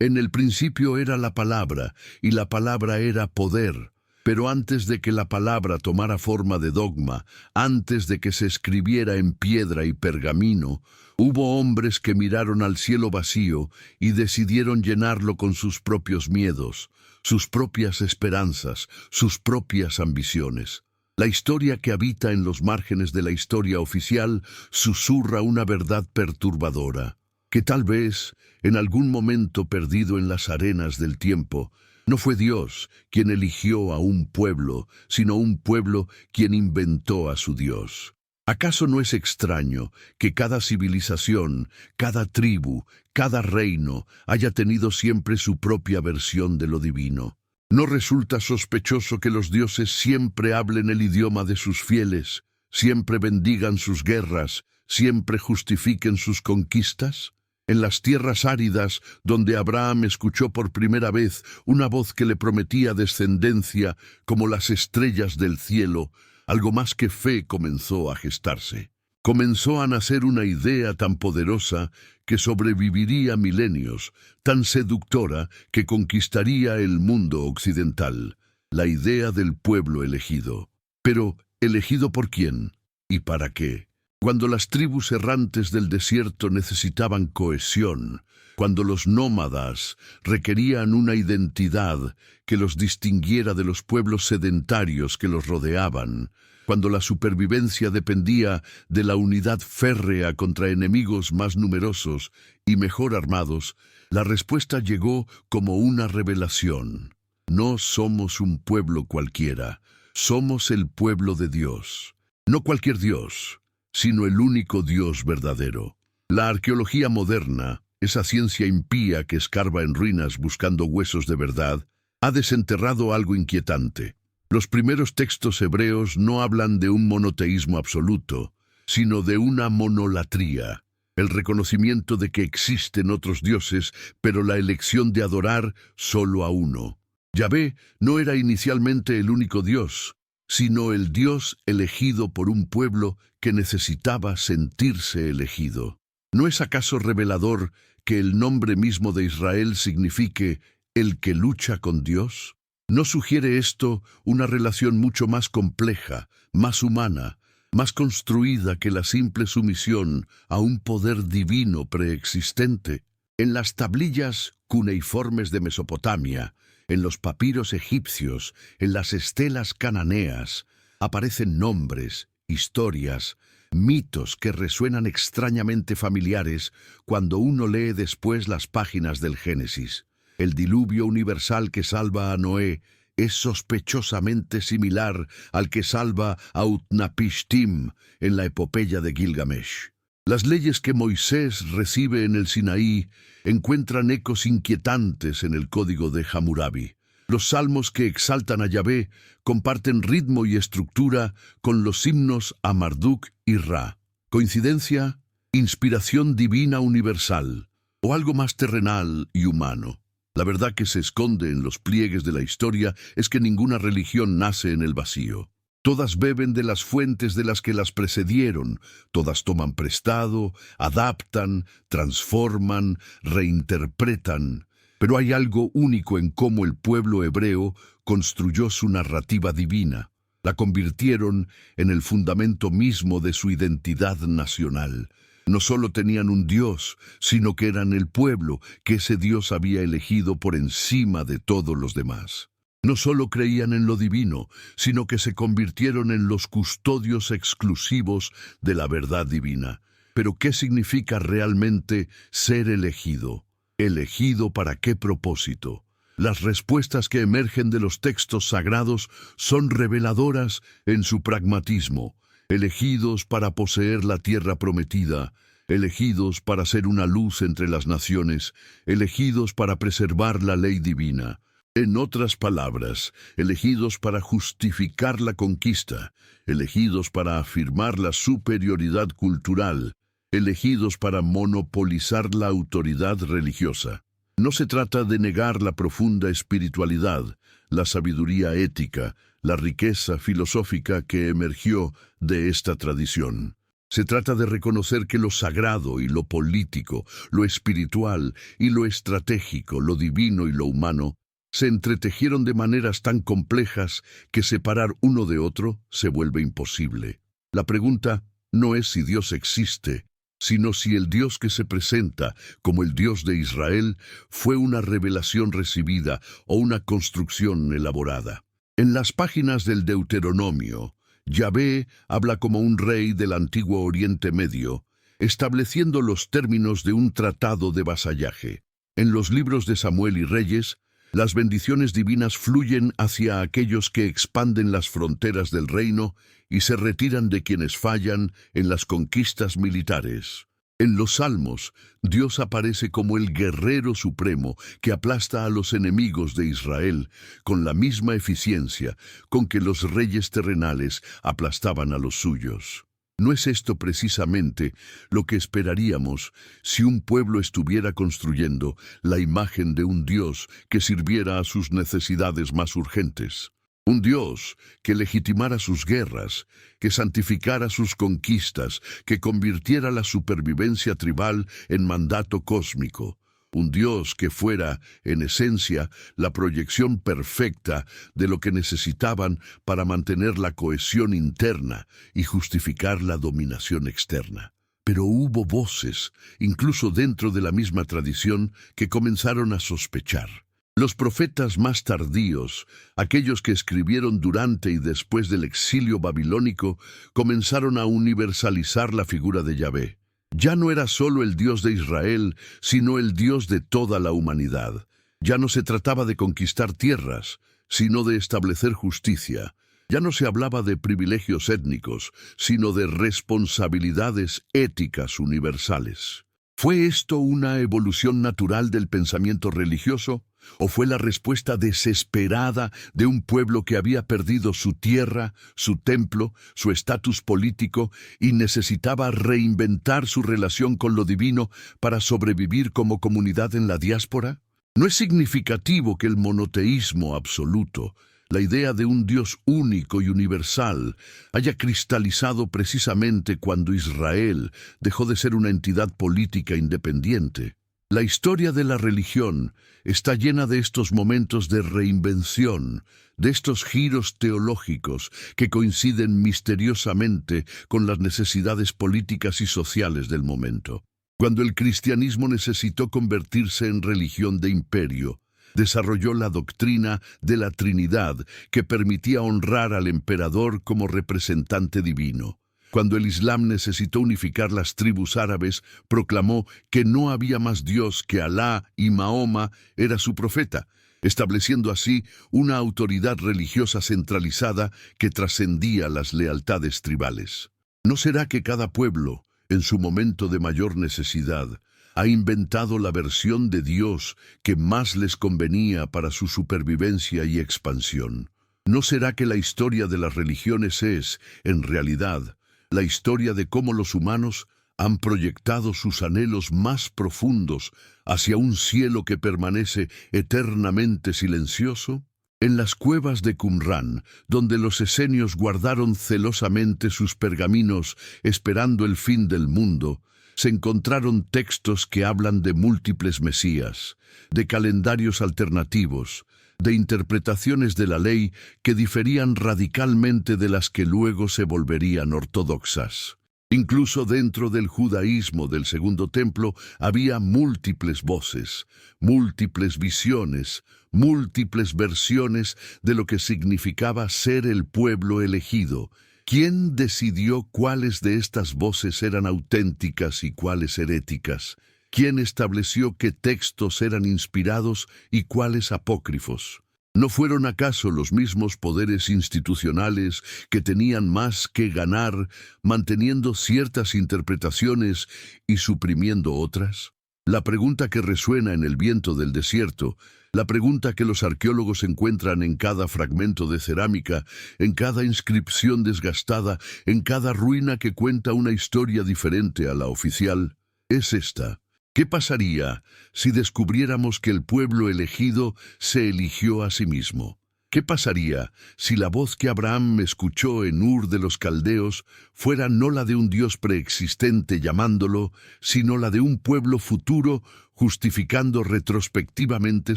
En el principio era la palabra, y la palabra era poder. Pero antes de que la palabra tomara forma de dogma, antes de que se escribiera en piedra y pergamino, hubo hombres que miraron al cielo vacío y decidieron llenarlo con sus propios miedos, sus propias esperanzas, sus propias ambiciones. La historia que habita en los márgenes de la historia oficial susurra una verdad perturbadora, que tal vez, en algún momento perdido en las arenas del tiempo, no fue Dios quien eligió a un pueblo, sino un pueblo quien inventó a su Dios. ¿Acaso no es extraño que cada civilización, cada tribu, cada reino haya tenido siempre su propia versión de lo divino? ¿No resulta sospechoso que los dioses siempre hablen el idioma de sus fieles, siempre bendigan sus guerras, siempre justifiquen sus conquistas? En las tierras áridas, donde Abraham escuchó por primera vez una voz que le prometía descendencia como las estrellas del cielo, algo más que fe comenzó a gestarse. Comenzó a nacer una idea tan poderosa que sobreviviría milenios, tan seductora que conquistaría el mundo occidental, la idea del pueblo elegido. Pero, ¿elegido por quién? ¿Y para qué? Cuando las tribus errantes del desierto necesitaban cohesión, cuando los nómadas requerían una identidad que los distinguiera de los pueblos sedentarios que los rodeaban, cuando la supervivencia dependía de la unidad férrea contra enemigos más numerosos y mejor armados, la respuesta llegó como una revelación. No somos un pueblo cualquiera, somos el pueblo de Dios. No cualquier Dios, sino el único Dios verdadero. La arqueología moderna, esa ciencia impía que escarba en ruinas buscando huesos de verdad, ha desenterrado algo inquietante. Los primeros textos hebreos no hablan de un monoteísmo absoluto, sino de una monolatría, el reconocimiento de que existen otros dioses, pero la elección de adorar solo a uno. Yahvé no era inicialmente el único Dios, sino el Dios elegido por un pueblo que necesitaba sentirse elegido. ¿No es acaso revelador que el nombre mismo de Israel signifique el que lucha con Dios? ¿No sugiere esto una relación mucho más compleja, más humana, más construida que la simple sumisión a un poder divino preexistente? En las tablillas cuneiformes de Mesopotamia, en los papiros egipcios, en las estelas cananeas, aparecen nombres, historias, mitos que resuenan extrañamente familiares cuando uno lee después las páginas del Génesis. El diluvio universal que salva a Noé es sospechosamente similar al que salva a Utnapishtim en la epopeya de Gilgamesh. Las leyes que Moisés recibe en el Sinaí encuentran ecos inquietantes en el código de Hammurabi. Los salmos que exaltan a Yahvé comparten ritmo y estructura con los himnos a Marduk y Ra. ¿Coincidencia? ¿Inspiración divina universal? ¿O algo más terrenal y humano? La verdad que se esconde en los pliegues de la historia es que ninguna religión nace en el vacío. Todas beben de las fuentes de las que las precedieron, todas toman prestado, adaptan, transforman, reinterpretan. Pero hay algo único en cómo el pueblo hebreo construyó su narrativa divina. La convirtieron en el fundamento mismo de su identidad nacional. No solo tenían un Dios, sino que eran el pueblo que ese Dios había elegido por encima de todos los demás. No solo creían en lo divino, sino que se convirtieron en los custodios exclusivos de la verdad divina. Pero ¿qué significa realmente ser elegido? ¿Elegido para qué propósito? Las respuestas que emergen de los textos sagrados son reveladoras en su pragmatismo. Elegidos para poseer la tierra prometida, elegidos para ser una luz entre las naciones, elegidos para preservar la ley divina. En otras palabras, elegidos para justificar la conquista, elegidos para afirmar la superioridad cultural, elegidos para monopolizar la autoridad religiosa. No se trata de negar la profunda espiritualidad, la sabiduría ética, la riqueza filosófica que emergió de esta tradición. Se trata de reconocer que lo sagrado y lo político, lo espiritual y lo estratégico, lo divino y lo humano, se entretejieron de maneras tan complejas que separar uno de otro se vuelve imposible. La pregunta no es si Dios existe, sino si el Dios que se presenta como el Dios de Israel fue una revelación recibida o una construcción elaborada. En las páginas del Deuteronomio, Yahvé habla como un rey del antiguo Oriente Medio, estableciendo los términos de un tratado de vasallaje. En los libros de Samuel y Reyes, las bendiciones divinas fluyen hacia aquellos que expanden las fronteras del reino y se retiran de quienes fallan en las conquistas militares. En los Salmos, Dios aparece como el guerrero supremo que aplasta a los enemigos de Israel con la misma eficiencia con que los reyes terrenales aplastaban a los suyos. ¿No es esto precisamente lo que esperaríamos si un pueblo estuviera construyendo la imagen de un Dios que sirviera a sus necesidades más urgentes? Un Dios que legitimara sus guerras, que santificara sus conquistas, que convirtiera la supervivencia tribal en mandato cósmico. Un Dios que fuera, en esencia, la proyección perfecta de lo que necesitaban para mantener la cohesión interna y justificar la dominación externa. Pero hubo voces, incluso dentro de la misma tradición, que comenzaron a sospechar. Los profetas más tardíos, aquellos que escribieron durante y después del exilio babilónico, comenzaron a universalizar la figura de Yahvé. Ya no era solo el Dios de Israel, sino el Dios de toda la humanidad. Ya no se trataba de conquistar tierras, sino de establecer justicia. Ya no se hablaba de privilegios étnicos, sino de responsabilidades éticas universales. ¿Fue esto una evolución natural del pensamiento religioso? ¿O fue la respuesta desesperada de un pueblo que había perdido su tierra, su templo, su estatus político y necesitaba reinventar su relación con lo divino para sobrevivir como comunidad en la diáspora? ¿No es significativo que el monoteísmo absoluto, la idea de un Dios único y universal, haya cristalizado precisamente cuando Israel dejó de ser una entidad política independiente? La historia de la religión está llena de estos momentos de reinvención, de estos giros teológicos que coinciden misteriosamente con las necesidades políticas y sociales del momento. Cuando el cristianismo necesitó convertirse en religión de imperio, desarrolló la doctrina de la Trinidad que permitía honrar al emperador como representante divino. Cuando el Islam necesitó unificar las tribus árabes, proclamó que no había más Dios que Alá y Mahoma era su profeta, estableciendo así una autoridad religiosa centralizada que trascendía las lealtades tribales. ¿No será que cada pueblo, en su momento de mayor necesidad, ha inventado la versión de Dios que más les convenía para su supervivencia y expansión? ¿No será que la historia de las religiones es, en realidad, la historia de cómo los humanos han proyectado sus anhelos más profundos hacia un cielo que permanece eternamente silencioso? En las cuevas de Qumrán, donde los esenios guardaron celosamente sus pergaminos esperando el fin del mundo, se encontraron textos que hablan de múltiples mesías, de calendarios alternativos, de interpretaciones de la ley que diferían radicalmente de las que luego se volverían ortodoxas. Incluso dentro del judaísmo del Segundo Templo había múltiples voces, múltiples visiones, múltiples versiones de lo que significaba ser el pueblo elegido. ¿Quién decidió cuáles de estas voces eran auténticas y cuáles heréticas? ¿Quién estableció qué textos eran inspirados y cuáles apócrifos? ¿No fueron acaso los mismos poderes institucionales que tenían más que ganar manteniendo ciertas interpretaciones y suprimiendo otras? La pregunta que resuena en el viento del desierto, la pregunta que los arqueólogos encuentran en cada fragmento de cerámica, en cada inscripción desgastada, en cada ruina que cuenta una historia diferente a la oficial, es esta. ¿Qué pasaría si descubriéramos que el pueblo elegido se eligió a sí mismo? ¿Qué pasaría si la voz que Abraham escuchó en Ur de los Caldeos fuera no la de un Dios preexistente llamándolo, sino la de un pueblo futuro justificando retrospectivamente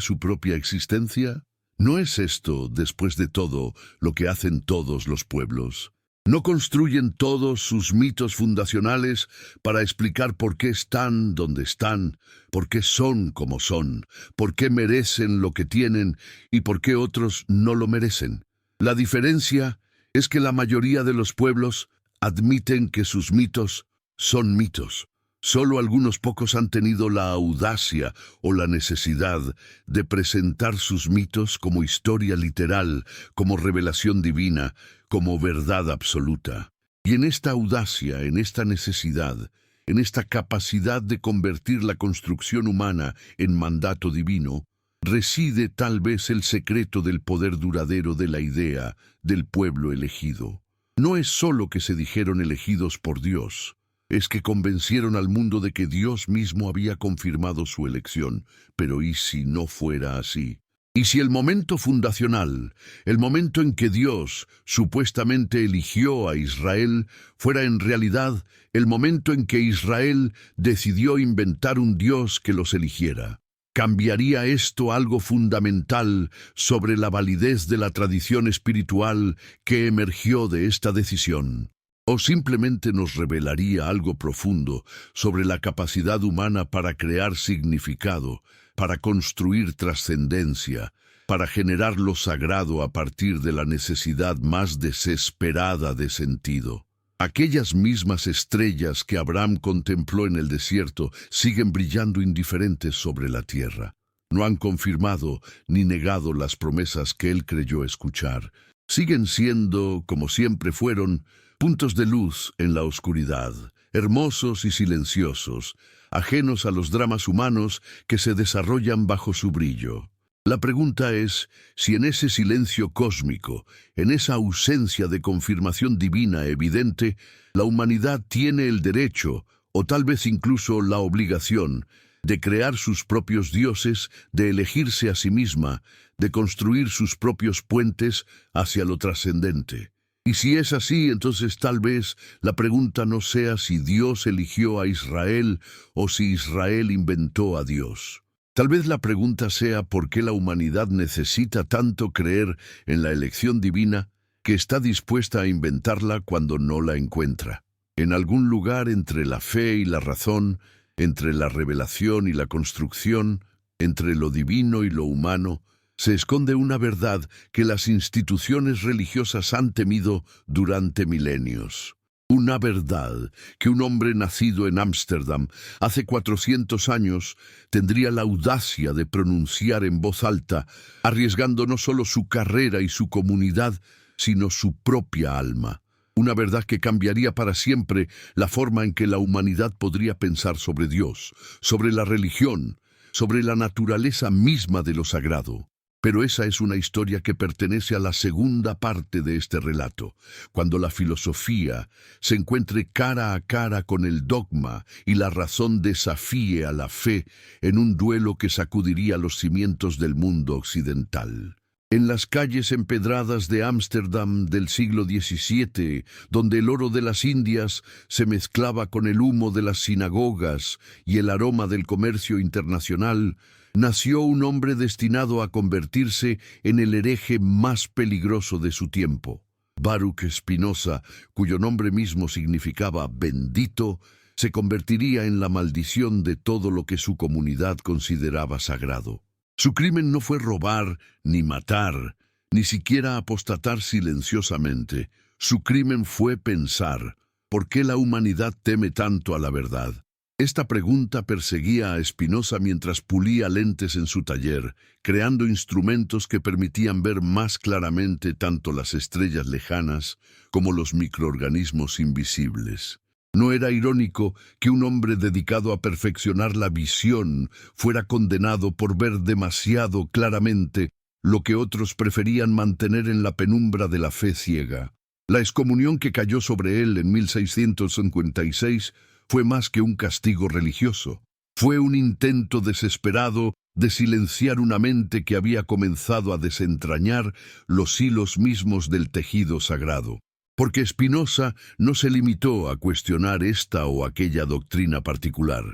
su propia existencia? ¿No es esto, después de todo, lo que hacen todos los pueblos? ¿No construyen todos sus mitos fundacionales para explicar por qué están donde están, por qué son como son, por qué merecen lo que tienen y por qué otros no lo merecen? La diferencia es que la mayoría de los pueblos admiten que sus mitos son mitos. Solo algunos pocos han tenido la audacia o la necesidad de presentar sus mitos como historia literal, como revelación divina, como verdad absoluta. Y en esta audacia, en esta necesidad, en esta capacidad de convertir la construcción humana en mandato divino, reside tal vez el secreto del poder duradero de la idea del pueblo elegido. No es solo que se dijeron elegidos por Dios, es que convencieron al mundo de que Dios mismo había confirmado su elección. Pero ¿y si no fuera así? ¿Y si el momento fundacional, el momento en que Dios supuestamente eligió a Israel, fuera en realidad el momento en que Israel decidió inventar un Dios que los eligiera? ¿Cambiaría esto algo fundamental sobre la validez de la tradición espiritual que emergió de esta decisión? ¿O simplemente nos revelaría algo profundo sobre la capacidad humana para crear significado, para construir trascendencia, para generar lo sagrado a partir de la necesidad más desesperada de sentido? Aquellas mismas estrellas que Abraham contempló en el desierto siguen brillando indiferentes sobre la tierra. No han confirmado ni negado las promesas que él creyó escuchar. Siguen siendo, como siempre fueron, puntos de luz en la oscuridad, hermosos y silenciosos, ajenos a los dramas humanos que se desarrollan bajo su brillo. La pregunta es si en ese silencio cósmico, en esa ausencia de confirmación divina evidente, la humanidad tiene el derecho, o tal vez incluso la obligación, de crear sus propios dioses, de elegirse a sí misma, de construir sus propios puentes hacia lo trascendente. Y si es así, entonces tal vez la pregunta no sea si Dios eligió a Israel o si Israel inventó a Dios. Tal vez la pregunta sea por qué la humanidad necesita tanto creer en la elección divina que está dispuesta a inventarla cuando no la encuentra. En algún lugar entre la fe y la razón, entre la revelación y la construcción, entre lo divino y lo humano, se esconde una verdad que las instituciones religiosas han temido durante milenios. Una verdad que un hombre nacido en Ámsterdam hace 400 años tendría la audacia de pronunciar en voz alta, arriesgando no solo su carrera y su comunidad, sino su propia alma. Una verdad que cambiaría para siempre la forma en que la humanidad podría pensar sobre Dios, sobre la religión, sobre la naturaleza misma de lo sagrado. Pero esa es una historia que pertenece a la segunda parte de este relato, cuando la filosofía se encuentre cara a cara con el dogma y la razón desafíe a la fe en un duelo que sacudiría los cimientos del mundo occidental. En las calles empedradas de Ámsterdam del siglo XVII, donde el oro de las Indias se mezclaba con el humo de las sinagogas y el aroma del comercio internacional, nació un hombre destinado a convertirse en el hereje más peligroso de su tiempo. Baruch Spinoza, cuyo nombre mismo significaba bendito, se convertiría en la maldición de todo lo que su comunidad consideraba sagrado. Su crimen no fue robar ni matar, ni siquiera apostatar silenciosamente. Su crimen fue pensar, ¿por qué la humanidad teme tanto a la verdad? Esta pregunta perseguía a Spinoza mientras pulía lentes en su taller, creando instrumentos que permitían ver más claramente tanto las estrellas lejanas como los microorganismos invisibles. ¿No era irónico que un hombre dedicado a perfeccionar la visión fuera condenado por ver demasiado claramente lo que otros preferían mantener en la penumbra de la fe ciega? La excomunión que cayó sobre él en 1656 fue más que un castigo religioso. Fue un intento desesperado de silenciar una mente que había comenzado a desentrañar los hilos mismos del tejido sagrado. Porque Spinoza no se limitó a cuestionar esta o aquella doctrina particular.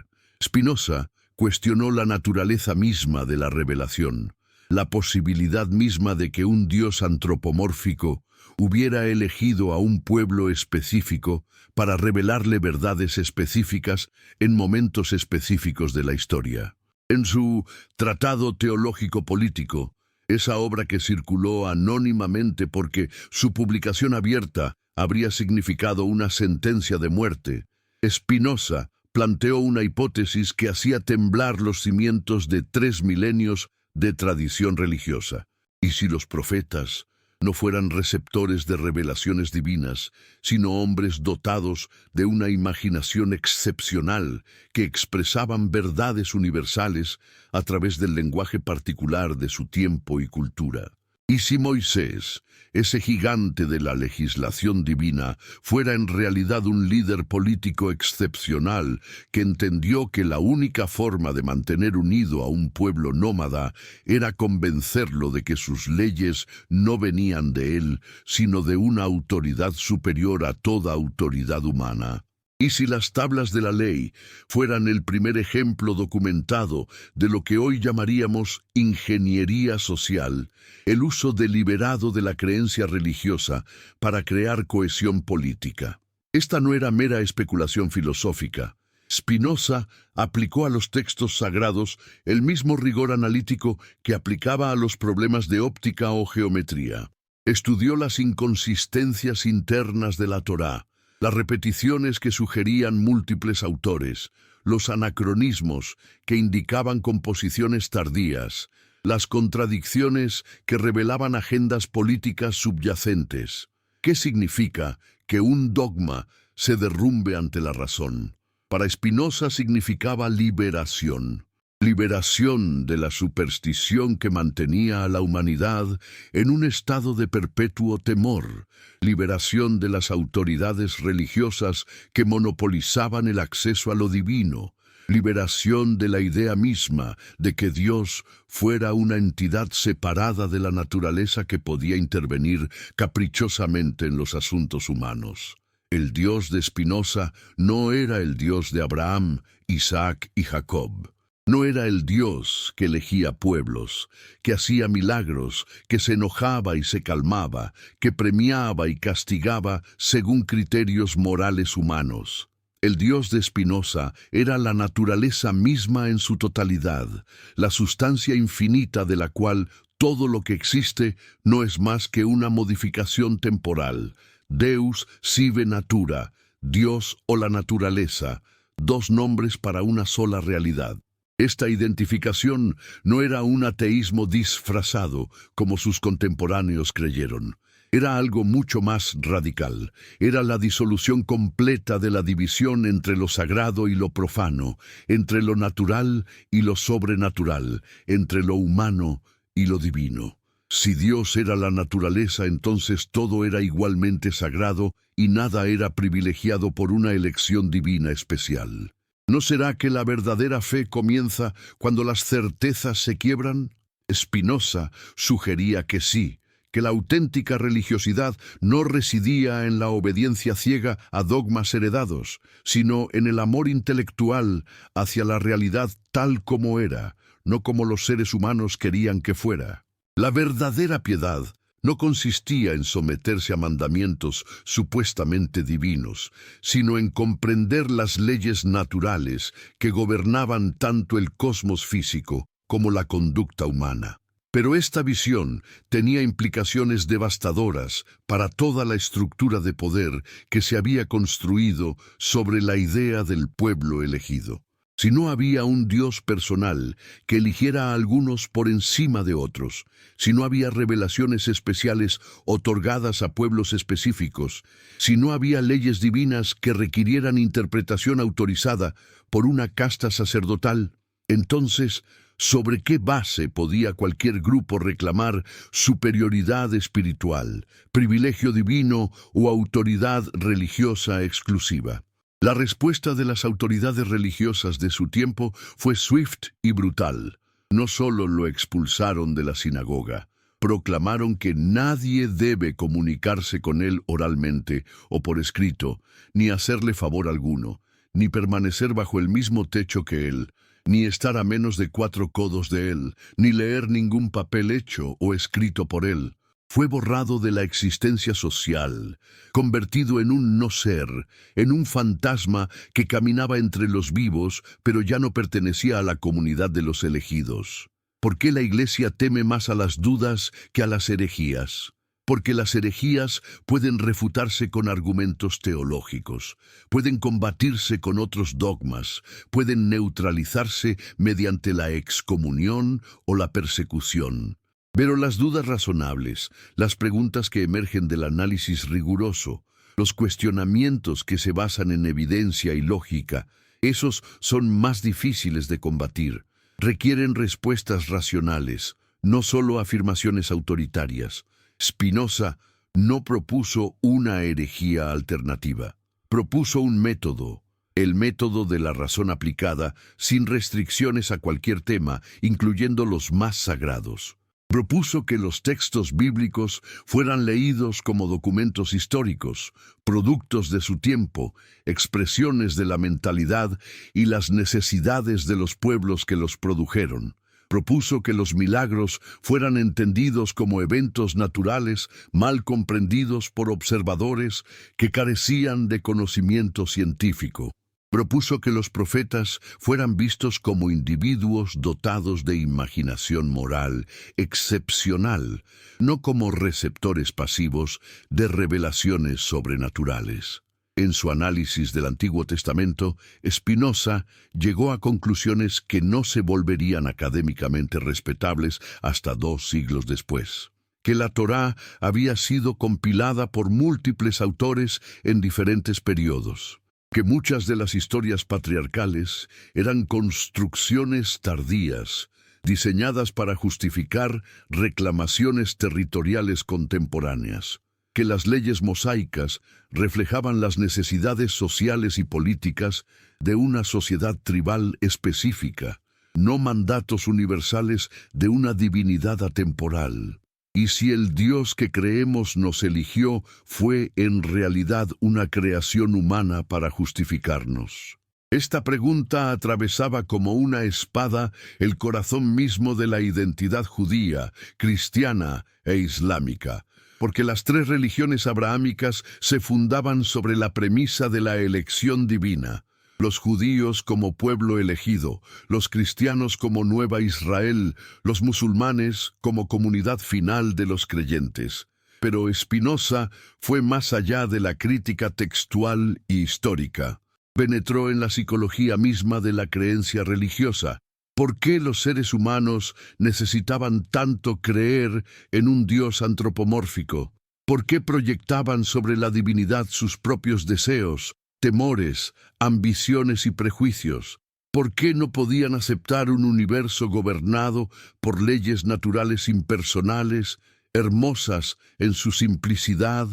Spinoza cuestionó la naturaleza misma de la revelación, la posibilidad misma de que un Dios antropomórfico hubiera elegido a un pueblo específico para revelarle verdades específicas en momentos específicos de la historia. En su Tratado Teológico Político, esa obra que circuló anónimamente porque su publicación abierta habría significado una sentencia de muerte, Spinoza planteó una hipótesis que hacía temblar los cimientos de 3 milenios de tradición religiosa. ¿Y si los profetas no fueran receptores de revelaciones divinas, sino hombres dotados de una imaginación excepcional que expresaban verdades universales a través del lenguaje particular de su tiempo y cultura? ¿Y si Moisés, ese gigante de la legislación divina, fuera en realidad un líder político excepcional que entendió que la única forma de mantener unido a un pueblo nómada era convencerlo de que sus leyes no venían de él, sino de una autoridad superior a toda autoridad humana? ¿Y si las tablas de la ley fueran el primer ejemplo documentado de lo que hoy llamaríamos ingeniería social, el uso deliberado de la creencia religiosa para crear cohesión política? Esta no era mera especulación filosófica. Spinoza aplicó a los textos sagrados el mismo rigor analítico que aplicaba a los problemas de óptica o geometría. Estudió las inconsistencias internas de la Torá, las repeticiones que sugerían múltiples autores, los anacronismos que indicaban composiciones tardías, las contradicciones que revelaban agendas políticas subyacentes. ¿Qué significa que un dogma se derrumbe ante la razón? Para Spinoza significaba liberación. Liberación de la superstición que mantenía a la humanidad en un estado de perpetuo temor, liberación de las autoridades religiosas que monopolizaban el acceso a lo divino, liberación de la idea misma de que Dios fuera una entidad separada de la naturaleza que podía intervenir caprichosamente en los asuntos humanos. El Dios de Spinoza no era el Dios de Abraham, Isaac y Jacob. No era el Dios que elegía pueblos, que hacía milagros, que se enojaba y se calmaba, que premiaba y castigaba según criterios morales humanos. El Dios de Spinoza era la naturaleza misma en su totalidad, la sustancia infinita de la cual todo lo que existe no es más que una modificación temporal. Deus sive natura, Dios o la naturaleza, dos nombres para una sola realidad. Esta identificación no era un ateísmo disfrazado, como sus contemporáneos creyeron. Era algo mucho más radical. Era la disolución completa de la división entre lo sagrado y lo profano, entre lo natural y lo sobrenatural, entre lo humano y lo divino. Si Dios era la naturaleza, entonces todo era igualmente sagrado y nada era privilegiado por una elección divina especial. ¿No será que la verdadera fe comienza cuando las certezas se quiebran? Spinoza sugería que sí, que la auténtica religiosidad no residía en la obediencia ciega a dogmas heredados, sino en el amor intelectual hacia la realidad tal como era, no como los seres humanos querían que fuera. La verdadera piedad no consistía en someterse a mandamientos supuestamente divinos, sino en comprender las leyes naturales que gobernaban tanto el cosmos físico como la conducta humana. Pero esta visión tenía implicaciones devastadoras para toda la estructura de poder que se había construido sobre la idea del pueblo elegido. Si no había un Dios personal que eligiera a algunos por encima de otros, si no había revelaciones especiales otorgadas a pueblos específicos, si no había leyes divinas que requirieran interpretación autorizada por una casta sacerdotal, entonces, ¿sobre qué base podía cualquier grupo reclamar superioridad espiritual, privilegio divino o autoridad religiosa exclusiva? La respuesta de las autoridades religiosas de su tiempo fue swift y brutal. No solo lo expulsaron de la sinagoga, proclamaron que nadie debe comunicarse con él oralmente o por escrito, ni hacerle favor alguno, ni permanecer bajo el mismo techo que él, ni estar a menos de 4 codos de él, ni leer ningún papel hecho o escrito por él. Fue borrado de la existencia social, convertido en un no ser, en un fantasma que caminaba entre los vivos, pero ya no pertenecía a la comunidad de los elegidos. ¿Por qué la Iglesia teme más a las dudas que a las herejías? Porque las herejías pueden refutarse con argumentos teológicos, pueden combatirse con otros dogmas, pueden neutralizarse mediante la excomunión o la persecución. Pero las dudas razonables, las preguntas que emergen del análisis riguroso, los cuestionamientos que se basan en evidencia y lógica, esos son más difíciles de combatir. Requieren respuestas racionales, no solo afirmaciones autoritarias. Spinoza no propuso una herejía alternativa. Propuso un método, el método de la razón aplicada, sin restricciones a cualquier tema, incluyendo los más sagrados. Propuso que los textos bíblicos fueran leídos como documentos históricos, productos de su tiempo, expresiones de la mentalidad y las necesidades de los pueblos que los produjeron. Propuso que los milagros fueran entendidos como eventos naturales mal comprendidos por observadores que carecían de conocimiento científico. Propuso que los profetas fueran vistos como individuos dotados de imaginación moral excepcional, no como receptores pasivos de revelaciones sobrenaturales. En su análisis del Antiguo Testamento, Spinoza llegó a conclusiones que no se volverían académicamente respetables hasta 2 siglos después. Que la Torá había sido compilada por múltiples autores en diferentes periodos. Que muchas de las historias patriarcales eran construcciones tardías, diseñadas para justificar reclamaciones territoriales contemporáneas. Que las leyes mosaicas reflejaban las necesidades sociales y políticas de una sociedad tribal específica, no mandatos universales de una divinidad atemporal. Y si el Dios que creemos nos eligió fue en realidad una creación humana para justificarnos. Esta pregunta atravesaba como una espada el corazón mismo de la identidad judía, cristiana e islámica, porque las 3 religiones abrahámicas se fundaban sobre la premisa de la elección divina. Los judíos como pueblo elegido, los cristianos como nueva Israel, los musulmanes como comunidad final de los creyentes. Pero Spinoza fue más allá de la crítica textual y histórica. Penetró en la psicología misma de la creencia religiosa. ¿Por qué los seres humanos necesitaban tanto creer en un Dios antropomórfico? ¿Por qué proyectaban sobre la divinidad sus propios deseos, temores, ambiciones y prejuicios? ¿Por qué no podían aceptar un universo gobernado por leyes naturales impersonales, hermosas en su simplicidad,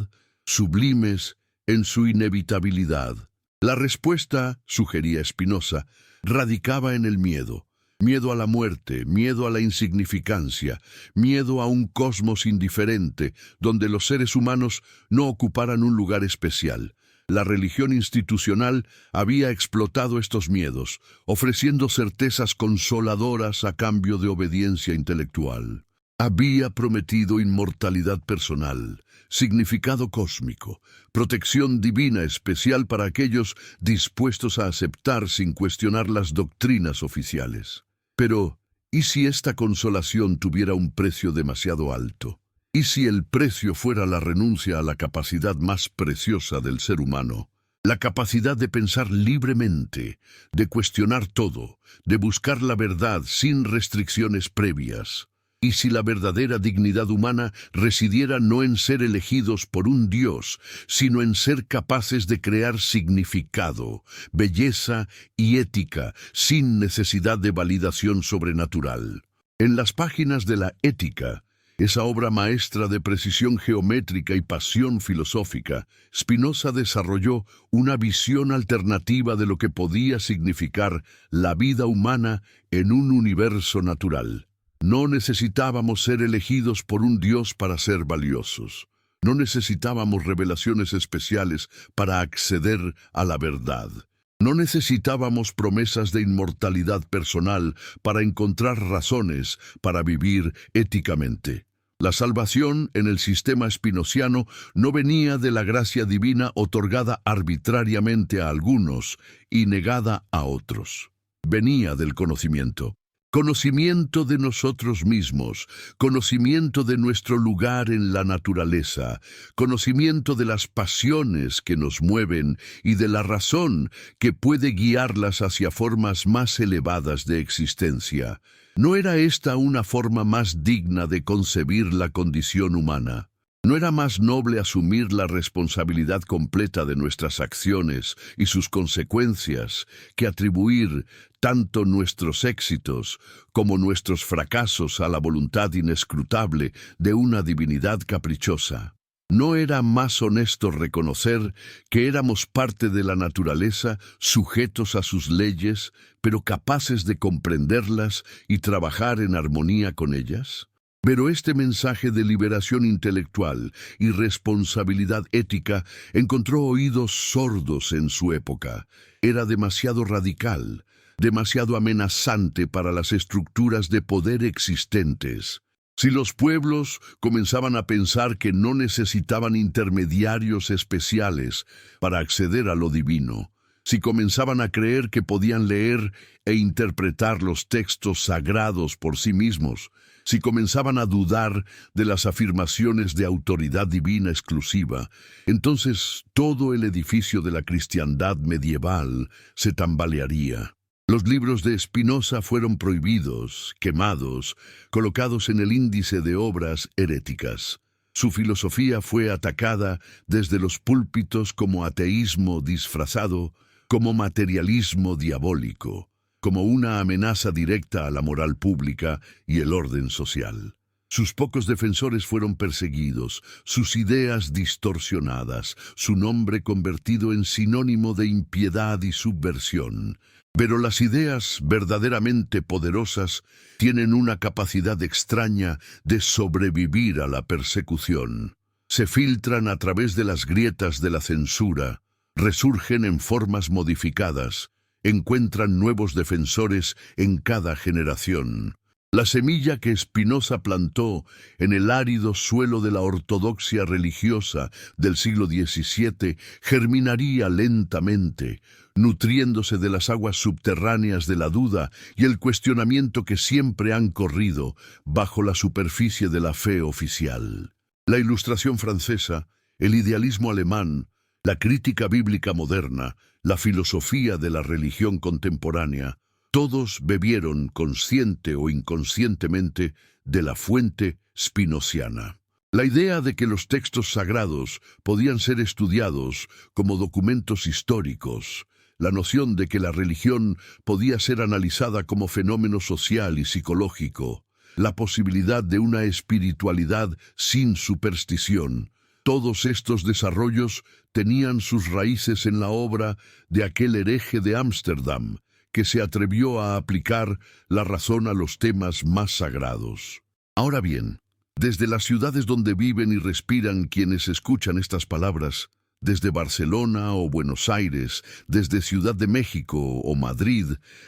sublimes en su inevitabilidad? La respuesta, sugería Spinoza, radicaba en el miedo. Miedo a la muerte, miedo a la insignificancia, miedo a un cosmos indiferente, donde los seres humanos no ocuparan un lugar especial. La religión institucional había explotado estos miedos, ofreciendo certezas consoladoras a cambio de obediencia intelectual. Había prometido inmortalidad personal, significado cósmico, protección divina especial para aquellos dispuestos a aceptar sin cuestionar las doctrinas oficiales. Pero, ¿y si esta consolación tuviera un precio demasiado alto? ¿Y si el precio fuera la renuncia a la capacidad más preciosa del ser humano? La capacidad de pensar libremente, de cuestionar todo, de buscar la verdad sin restricciones previas. ¿Y si la verdadera dignidad humana residiera no en ser elegidos por un Dios, sino en ser capaces de crear significado, belleza y ética sin necesidad de validación sobrenatural? En las páginas de la Ética, Esa obra maestra de precisión geométrica y pasión filosófica, Spinoza desarrolló una visión alternativa de lo que podía significar la vida humana en un universo natural. No necesitábamos ser elegidos por un Dios para ser valiosos. No necesitábamos revelaciones especiales para acceder a la verdad. No necesitábamos promesas de inmortalidad personal para encontrar razones para vivir éticamente. La salvación en el sistema espinociano no venía de la gracia divina otorgada arbitrariamente a algunos y negada a otros. Venía del conocimiento. Conocimiento de nosotros mismos, conocimiento de nuestro lugar en la naturaleza, conocimiento de las pasiones que nos mueven y de la razón que puede guiarlas hacia formas más elevadas de existencia. ¿No era esta una forma más digna de concebir la condición humana? ¿No era más noble asumir la responsabilidad completa de nuestras acciones y sus consecuencias que atribuir tanto nuestros éxitos como nuestros fracasos a la voluntad inescrutable de una divinidad caprichosa? ¿No era más honesto reconocer que éramos parte de la naturaleza, sujetos a sus leyes, pero capaces de comprenderlas y trabajar en armonía con ellas? Pero este mensaje de liberación intelectual y responsabilidad ética encontró oídos sordos en su época. Era demasiado radical, demasiado amenazante para las estructuras de poder existentes. Si los pueblos comenzaban a pensar que no necesitaban intermediarios especiales para acceder a lo divino, si comenzaban a creer que podían leer e interpretar los textos sagrados por sí mismos, si comenzaban a dudar de las afirmaciones de autoridad divina exclusiva, entonces todo el edificio de la cristiandad medieval se tambalearía. Los libros de Spinoza fueron prohibidos, quemados, colocados en el índice de obras heréticas. Su filosofía fue atacada desde los púlpitos como ateísmo disfrazado, como materialismo diabólico, como una amenaza directa a la moral pública y el orden social. Sus pocos defensores fueron perseguidos, sus ideas distorsionadas, su nombre convertido en sinónimo de impiedad y subversión. Pero las ideas verdaderamente poderosas tienen una capacidad extraña de sobrevivir a la persecución. Se filtran a través de las grietas de la censura, resurgen en formas modificadas, encuentran nuevos defensores en cada generación. La semilla que Spinoza plantó en el árido suelo de la ortodoxia religiosa del siglo XVII germinaría lentamente, nutriéndose de las aguas subterráneas de la duda y el cuestionamiento que siempre han corrido bajo la superficie de la fe oficial. La Ilustración francesa, el idealismo alemán, la crítica bíblica moderna, la filosofía de la religión contemporánea, todos bebieron, consciente o inconscientemente, de la fuente spinoziana. La idea de que los textos sagrados podían ser estudiados como documentos históricos, la noción de que la religión podía ser analizada como fenómeno social y psicológico, la posibilidad de una espiritualidad sin superstición. Todos estos desarrollos tenían sus raíces en la obra de aquel hereje de Ámsterdam, que se atrevió a aplicar la razón a los temas más sagrados. Ahora bien, desde las ciudades donde viven y respiran quienes escuchan estas palabras, desde Barcelona o Buenos Aires, desde Ciudad de México o Madrid,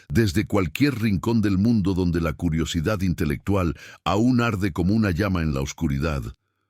desde cualquier rincón del mundo donde la curiosidad intelectual aún arde como una llama en la oscuridad,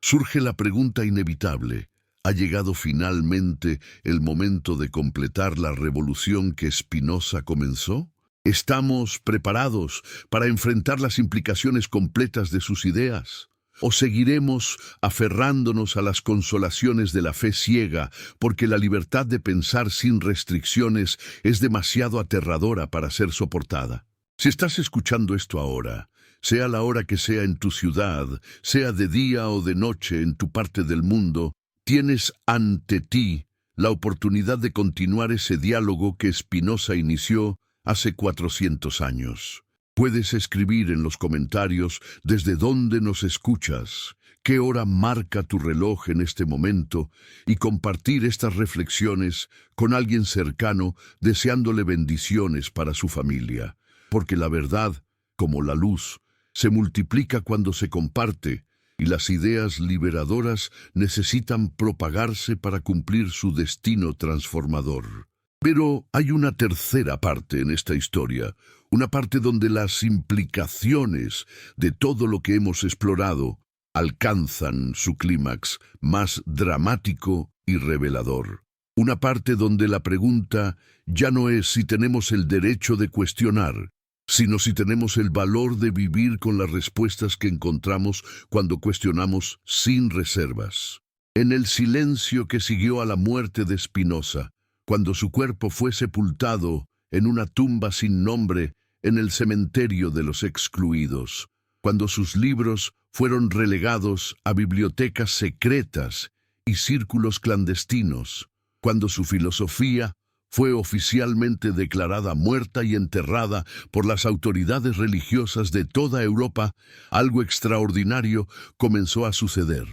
surge la pregunta inevitable: ¿ha llegado finalmente el momento de completar la revolución que Spinoza comenzó? ¿Estamos preparados para enfrentar las implicaciones completas de sus ideas? ¿O seguiremos aferrándonos a las consolaciones de la fe ciega porque la libertad de pensar sin restricciones es demasiado aterradora para ser soportada? Si estás escuchando esto ahora, sea la hora que sea en tu ciudad, sea de día o de noche en tu parte del mundo, tienes ante ti la oportunidad de continuar ese diálogo que Spinoza inició hace 400 años. Puedes escribir en los comentarios desde dónde nos escuchas, qué hora marca tu reloj en este momento y compartir estas reflexiones con alguien cercano deseándole bendiciones para su familia. Porque la verdad, como la luz, se multiplica cuando se comparte y las ideas liberadoras necesitan propagarse para cumplir su destino transformador. Pero hay una tercera parte en esta historia, una parte donde las implicaciones de todo lo que hemos explorado alcanzan su clímax más dramático y revelador. Una parte donde la pregunta ya no es si tenemos el derecho de cuestionar, sino si tenemos el valor de vivir con las respuestas que encontramos cuando cuestionamos sin reservas. En el silencio que siguió a la muerte de Spinoza, cuando su cuerpo fue sepultado en una tumba sin nombre en el cementerio de los excluidos, cuando sus libros fueron relegados a bibliotecas secretas y círculos clandestinos, cuando su filosofía fue oficialmente declarada muerta y enterrada por las autoridades religiosas de toda Europa, algo extraordinario comenzó a suceder.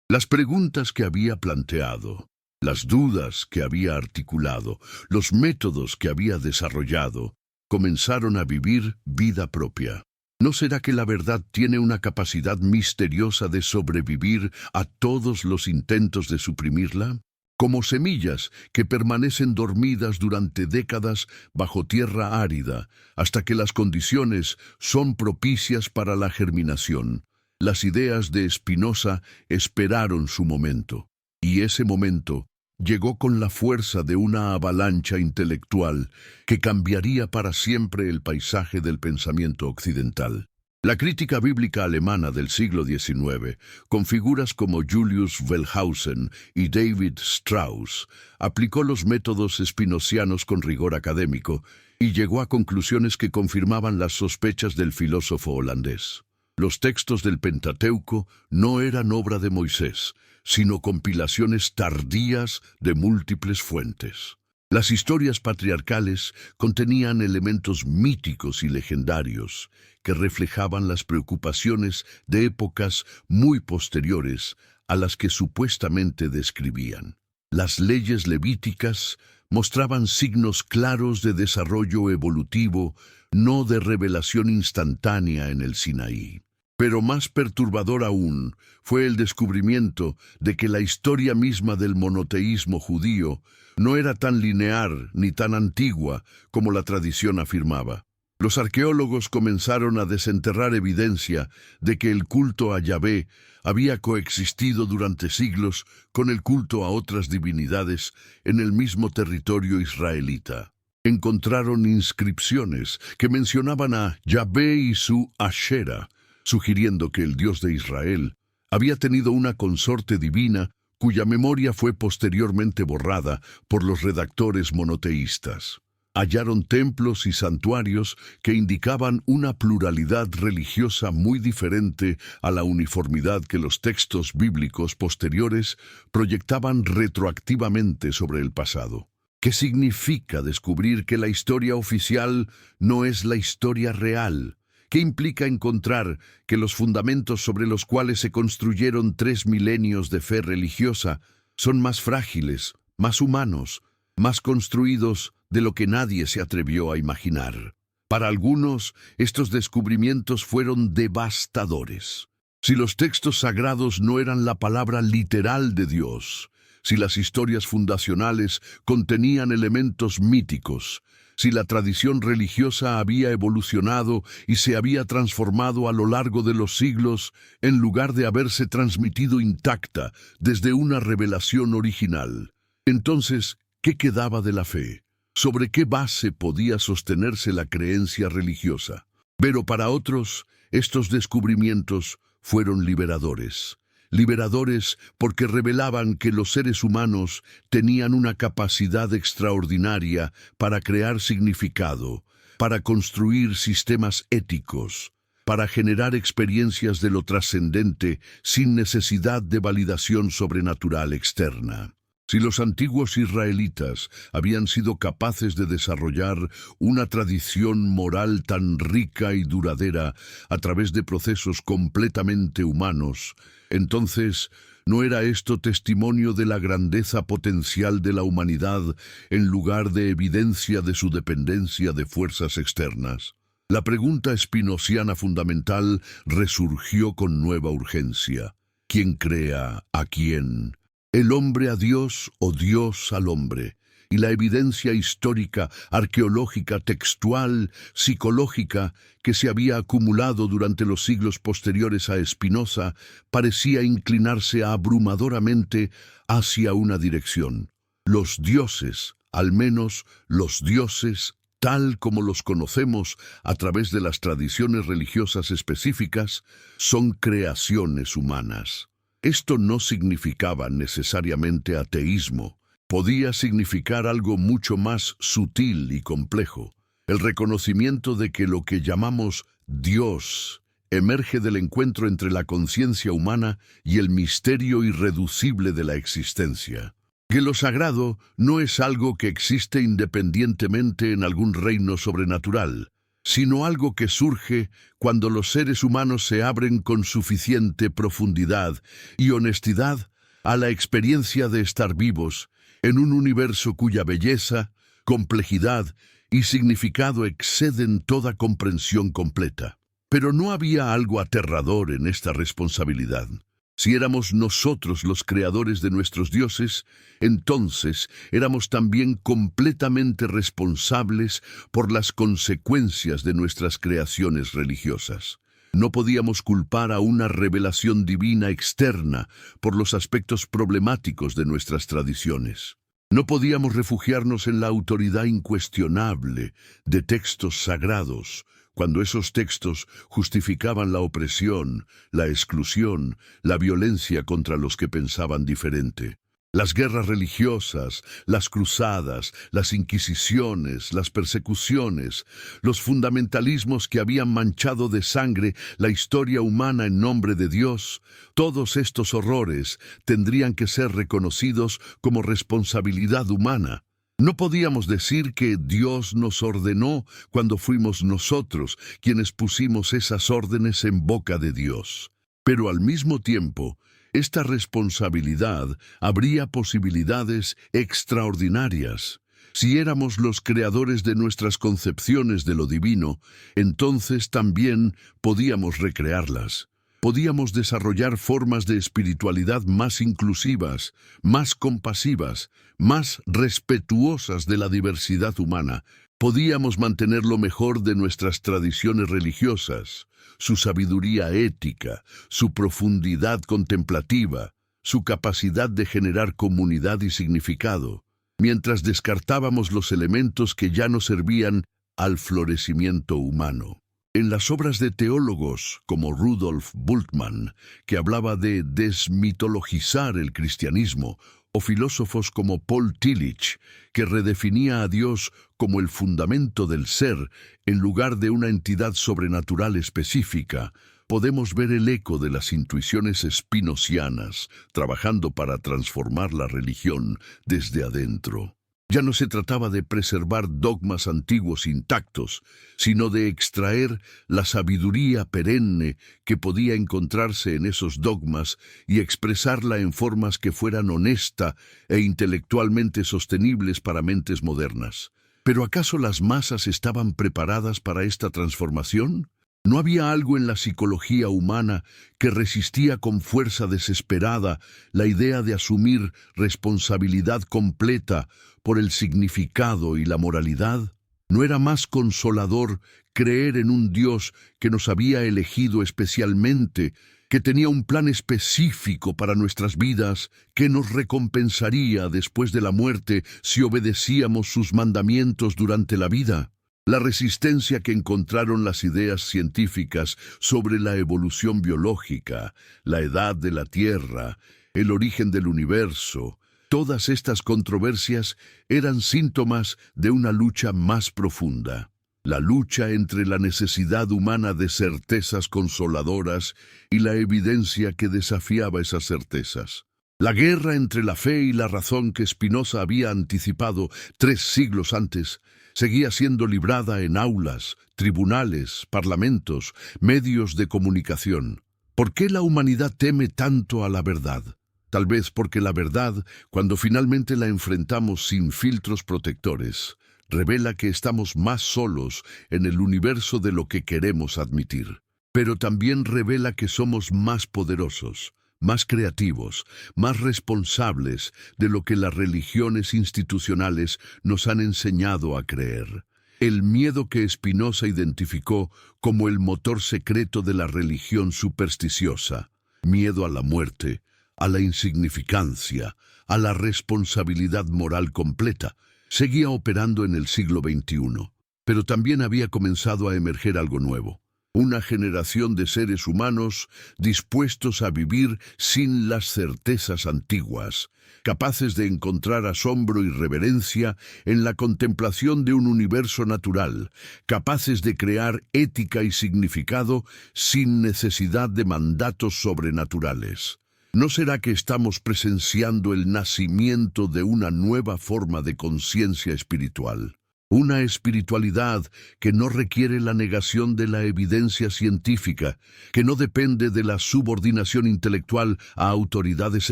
Las preguntas que había planteado, las dudas que había articulado, los métodos que había desarrollado, comenzaron a vivir vida propia. ¿No será que la verdad tiene una capacidad misteriosa de sobrevivir a todos los intentos de suprimirla? Como semillas que permanecen dormidas durante décadas bajo tierra árida, hasta que las condiciones son propicias para la germinación. Las ideas de Spinoza esperaron su momento, y ese momento llegó con la fuerza de una avalancha intelectual que cambiaría para siempre el paisaje del pensamiento occidental. La crítica bíblica alemana del siglo XIX, con figuras como Julius Wellhausen y David Strauss, aplicó los métodos spinozianos con rigor académico y llegó a conclusiones que confirmaban las sospechas del filósofo holandés. Los textos del Pentateuco no eran obra de Moisés, sino compilaciones tardías de múltiples fuentes. Las historias patriarcales contenían elementos míticos y legendarios que reflejaban las preocupaciones de épocas muy posteriores a las que supuestamente describían. Las leyes levíticas mostraban signos claros de desarrollo evolutivo, no de revelación instantánea en el Sinaí. Pero más perturbador aún fue el descubrimiento de que la historia misma del monoteísmo judío no era tan lineal ni tan antigua como la tradición afirmaba. Los arqueólogos comenzaron a desenterrar evidencia de que el culto a Yahvé había coexistido durante siglos con el culto a otras divinidades en el mismo territorio israelita. Encontraron inscripciones que mencionaban a Yahvé y su Ashera, sugiriendo que el Dios de Israel había tenido una consorte divina cuya memoria fue posteriormente borrada por los redactores monoteístas. Hallaron templos y santuarios que indicaban una pluralidad religiosa muy diferente a la uniformidad que los textos bíblicos posteriores proyectaban retroactivamente sobre el pasado. ¿Qué significa descubrir que la historia oficial no es la historia real? ¿Qué implica encontrar que los fundamentos sobre los cuales se construyeron 3 milenios de fe religiosa son más frágiles, más humanos, más construidos de lo que nadie se atrevió a imaginar? Para algunos, estos descubrimientos fueron devastadores. Si los textos sagrados no eran la palabra literal de Dios, si las historias fundacionales contenían elementos míticos, si la tradición religiosa había evolucionado y se había transformado a lo largo de los siglos, en lugar de haberse transmitido intacta desde una revelación original, entonces, ¿qué quedaba de la fe? ¿Sobre qué base podía sostenerse la creencia religiosa? Pero para otros, estos descubrimientos fueron liberadores. Liberadores porque revelaban que los seres humanos tenían una capacidad extraordinaria para crear significado, para construir sistemas éticos, para generar experiencias de lo trascendente sin necesidad de validación sobrenatural externa. Si los antiguos israelitas habían sido capaces de desarrollar una tradición moral tan rica y duradera a través de procesos completamente humanos, entonces, ¿no era esto testimonio de la grandeza potencial de la humanidad en lugar de evidencia de su dependencia de fuerzas externas? La pregunta espinociana fundamental resurgió con nueva urgencia. ¿Quién crea a quién? ¿El hombre a Dios o Dios al hombre? Y la evidencia histórica, arqueológica, textual, psicológica que se había acumulado durante los siglos posteriores a Spinoza parecía inclinarse abrumadoramente hacia una dirección. Los dioses, al menos los dioses tal como los conocemos a través de las tradiciones religiosas específicas, son creaciones humanas. Esto no significaba necesariamente ateísmo. Podía significar algo mucho más sutil y complejo. El reconocimiento de que lo que llamamos Dios emerge del encuentro entre la conciencia humana y el misterio irreducible de la existencia. Que lo sagrado no es algo que existe independientemente en algún reino sobrenatural, sino algo que surge cuando los seres humanos se abren con suficiente profundidad y honestidad a la experiencia de estar vivos en un universo cuya belleza, complejidad y significado exceden toda comprensión completa. Pero no había algo aterrador en esta responsabilidad. Si éramos nosotros los creadores de nuestros dioses, entonces éramos también completamente responsables por las consecuencias de nuestras creaciones religiosas. No podíamos culpar a una revelación divina externa por los aspectos problemáticos de nuestras tradiciones. No podíamos refugiarnos en la autoridad incuestionable de textos sagrados, cuando esos textos justificaban la opresión, la exclusión, la violencia contra los que pensaban diferente. Las guerras religiosas, las cruzadas, las inquisiciones, las persecuciones, los fundamentalismos que habían manchado de sangre la historia humana en nombre de Dios, todos estos horrores tendrían que ser reconocidos como responsabilidad humana. No podíamos decir que Dios nos ordenó cuando fuimos nosotros quienes pusimos esas órdenes en boca de Dios. Pero al mismo tiempo, esta responsabilidad abría posibilidades extraordinarias. Si éramos los creadores de nuestras concepciones de lo divino, entonces también podíamos recrearlas. Podíamos desarrollar formas de espiritualidad más inclusivas, más compasivas, más respetuosas de la diversidad humana. Podíamos mantener lo mejor de nuestras tradiciones religiosas, su sabiduría ética, su profundidad contemplativa, su capacidad de generar comunidad y significado, mientras descartábamos los elementos que ya no servían al florecimiento humano. En las obras de teólogos como Rudolf Bultmann, que hablaba de desmitologizar el cristianismo, o filósofos como Paul Tillich, que redefinía a Dios como el fundamento del ser en lugar de una entidad sobrenatural específica, podemos ver el eco de las intuiciones spinocianas trabajando para transformar la religión desde adentro. Ya no se trataba de preservar dogmas antiguos intactos, sino de extraer la sabiduría perenne que podía encontrarse en esos dogmas y expresarla en formas que fueran honesta e intelectualmente sostenibles para mentes modernas. ¿Pero acaso las masas estaban preparadas para esta transformación? ¿No había algo en la psicología humana que resistía con fuerza desesperada la idea de asumir responsabilidad completa por el significado y la moralidad? ¿No era más consolador creer en un Dios que nos había elegido especialmente, que tenía un plan específico para nuestras vidas, que nos recompensaría después de la muerte si obedecíamos sus mandamientos durante la vida? La resistencia que encontraron las ideas científicas sobre la evolución biológica, la edad de la Tierra, el origen del universo, todas estas controversias eran síntomas de una lucha más profunda. La lucha entre la necesidad humana de certezas consoladoras y la evidencia que desafiaba esas certezas. La guerra entre la fe y la razón que Spinoza había anticipado 3 siglos antes seguía siendo librada en aulas, tribunales, parlamentos, medios de comunicación. ¿Por qué la humanidad teme tanto a la verdad? Tal vez porque la verdad, cuando finalmente la enfrentamos sin filtros protectores, revela que estamos más solos en el universo de lo que queremos admitir. Pero también revela que somos más poderosos, más creativos, más responsables de lo que las religiones institucionales nos han enseñado a creer. El miedo que Spinoza identificó como el motor secreto de la religión supersticiosa, miedo a la muerte, a la insignificancia, a la responsabilidad moral completa, seguía operando en el siglo XXI. Pero también había comenzado a emerger algo nuevo. Una generación de seres humanos dispuestos a vivir sin las certezas antiguas, capaces de encontrar asombro y reverencia en la contemplación de un universo natural, capaces de crear ética y significado sin necesidad de mandatos sobrenaturales. ¿No será que estamos presenciando el nacimiento de una nueva forma de conciencia espiritual? Una espiritualidad que no requiere la negación de la evidencia científica, que no depende de la subordinación intelectual a autoridades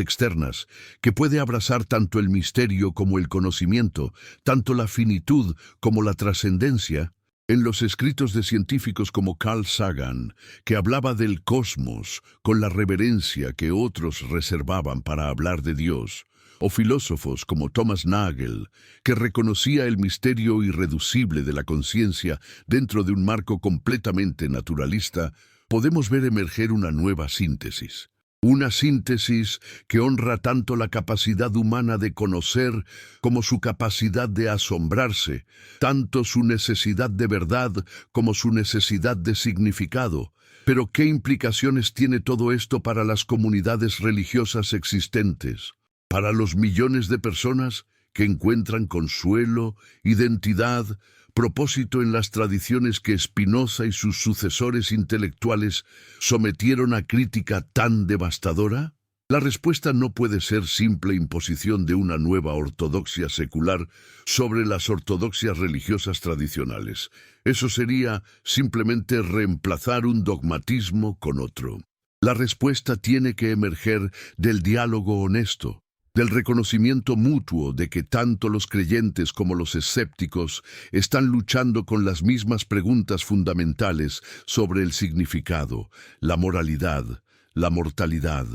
externas, que puede abrazar tanto el misterio como el conocimiento, tanto la finitud como la trascendencia. En los escritos de científicos como Carl Sagan, que hablaba del cosmos con la reverencia que otros reservaban para hablar de Dios, o filósofos como Thomas Nagel, que reconocía el misterio irreducible de la conciencia dentro de un marco completamente naturalista, podemos ver emerger una nueva síntesis. Una síntesis que honra tanto la capacidad humana de conocer como su capacidad de asombrarse, tanto su necesidad de verdad como su necesidad de significado. Pero ¿qué implicaciones tiene todo esto para las comunidades religiosas existentes? Para los millones de personas que encuentran consuelo, identidad, propósito en las tradiciones que Spinoza y sus sucesores intelectuales sometieron a crítica tan devastadora? La respuesta no puede ser simple imposición de una nueva ortodoxia secular sobre las ortodoxias religiosas tradicionales. Eso sería simplemente reemplazar un dogmatismo con otro. La respuesta tiene que emerger del diálogo honesto, del reconocimiento mutuo de que tanto los creyentes como los escépticos están luchando con las mismas preguntas fundamentales sobre el significado, la moralidad, la mortalidad,